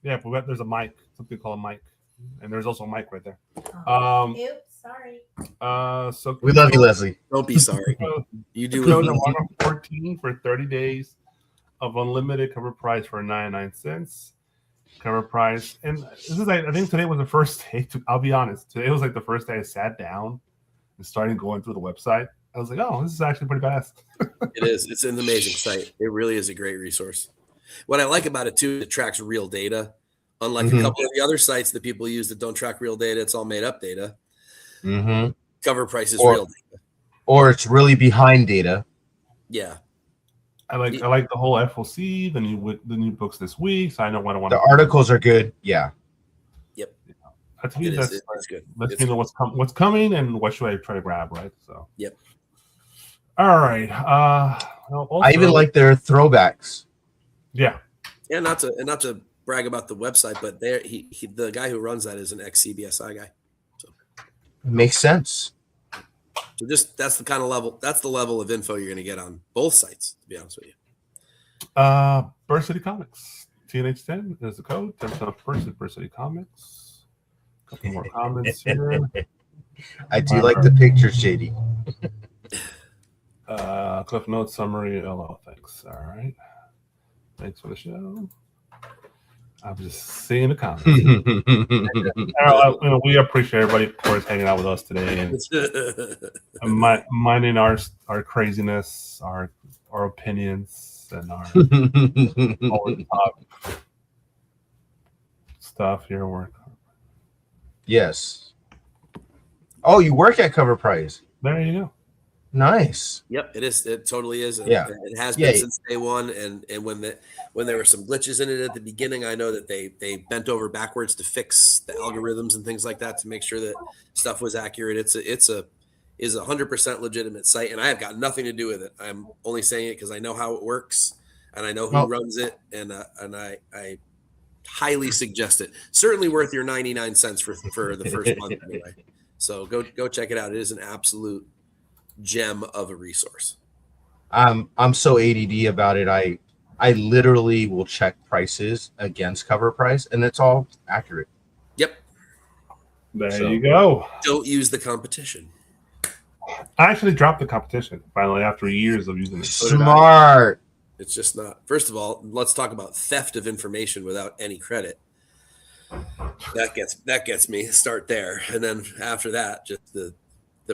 Yeah, but there's a mic. Something called a mic, and there's also a mic right there. Oops, sorry. So we love you, Leslie. Don't be sorry. You do it. 14 for 30 days of unlimited cover price for 99 cents. Cover price, and this is I think today was the first day. I'll be honest. Today was like the first day I sat down and started going through the website. I was like, oh, this is actually pretty badass. It is. It's an amazing site. It really is a great resource. What I like about it too, it tracks real data. Unlike a couple of the other sites that people use that don't track real data, it's all made up data. Mm-hmm. Cover price is real data, or it's really behind data. Yeah, I like the whole FOC, the new books this week. So I know what I want. The articles are good. Yeah. Yep. That's good. Let's good. know what's coming and what should I try to grab, right? So. Yep. All right. Also, I even like their throwbacks. Yeah. Yeah, not to brag about the website, but the guy who runs that is an ex-CBSI guy. So makes sense. So that's the level of info you're going to get on both sites, to be honest with you. Burst City Comics. TNH10 is the code. 10% Burst City Comics. A couple more comments here. I do like the pictures, JD. Cliff Notes summary. Hello, thanks. All right. Thanks for the show. I'm just seeing the comments. We appreciate everybody, of course, hanging out with us today and minding our craziness, our opinions, and our over the top stuff here. Yes. Oh, you work at Cover Price. There you go. Nice. Yep, it is. It totally is. Yeah. It has been since day one. And when there were some glitches in it at the beginning, I know that they bent over backwards to fix the algorithms and things like that to make sure that stuff was accurate. It's a 100% legitimate site, and I have got nothing to do with it. I'm only saying it because I know how it works and I know who runs it, and I highly suggest it. Certainly worth your 99 cents for the first month anyway. So go check it out. It is an absolute gem of a resource. I'm so ADD about it. I literally will check prices against Cover Price, and it's all accurate. Yep. There you go. Don't use the competition. I actually dropped the competition finally after years of using it. Smart. It's just not. First of all, let's talk about theft of information without any credit. That gets me. Start there, and then after that, just the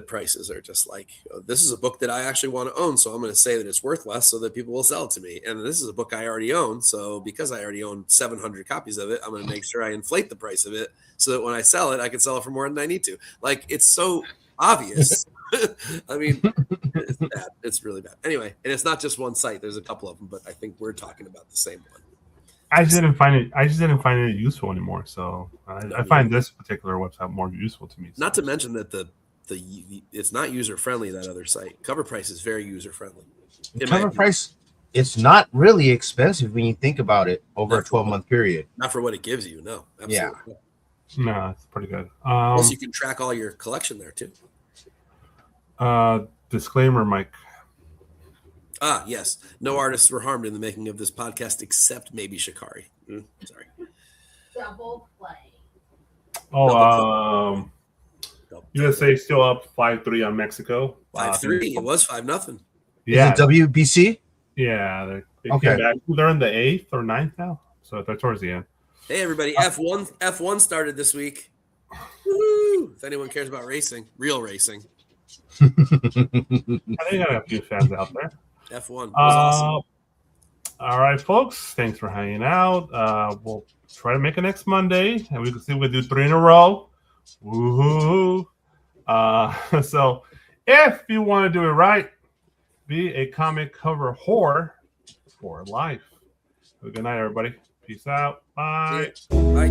prices are just like, this is a book that I actually want to own, so I'm going to say that it's worth less so that people will sell it to me. And this is a book I already own, so because I already own 700 copies of it, I'm going to make sure I inflate the price of it so that when I sell it, I can sell it for more than I need to. Like, it's so obvious. I mean, it's bad. It's really bad. Anyway, and it's not just one site. There's a couple of them, but I think we're talking about the same one. I just didn't find it useful anymore. So I find this particular website more useful to me. Not to mention that it's not user friendly. That other site, Cover Price, is very user friendly. Cover Price, it's not really expensive when you think about it over a 12-month period. Not for what it gives you. No, absolutely. Yeah. No, it's pretty good. Plus, you can track all your collection there too. Disclaimer, Mike. Yes. No artists were harmed in the making of this podcast except maybe Shikari. Sorry. Double play. Oh, USA still up 5-3 on Mexico. 5-3. It was 5-0. Yeah. Is it WBC? Yeah. They Okay. came back. They're in the 8th or 9th now. So they're towards the end. Hey, everybody. F1 started this week. Woo! If anyone cares about racing, real racing. I think I got a few fans out there. F1 was awesome. All right, folks. Thanks for hanging out. We'll try to make it next Monday, and we can see if we do 3 in a row. Woohoo! So, if you want to do it right, be a comic cover whore for life. Have a good night, everybody. Peace out. Bye. Bye.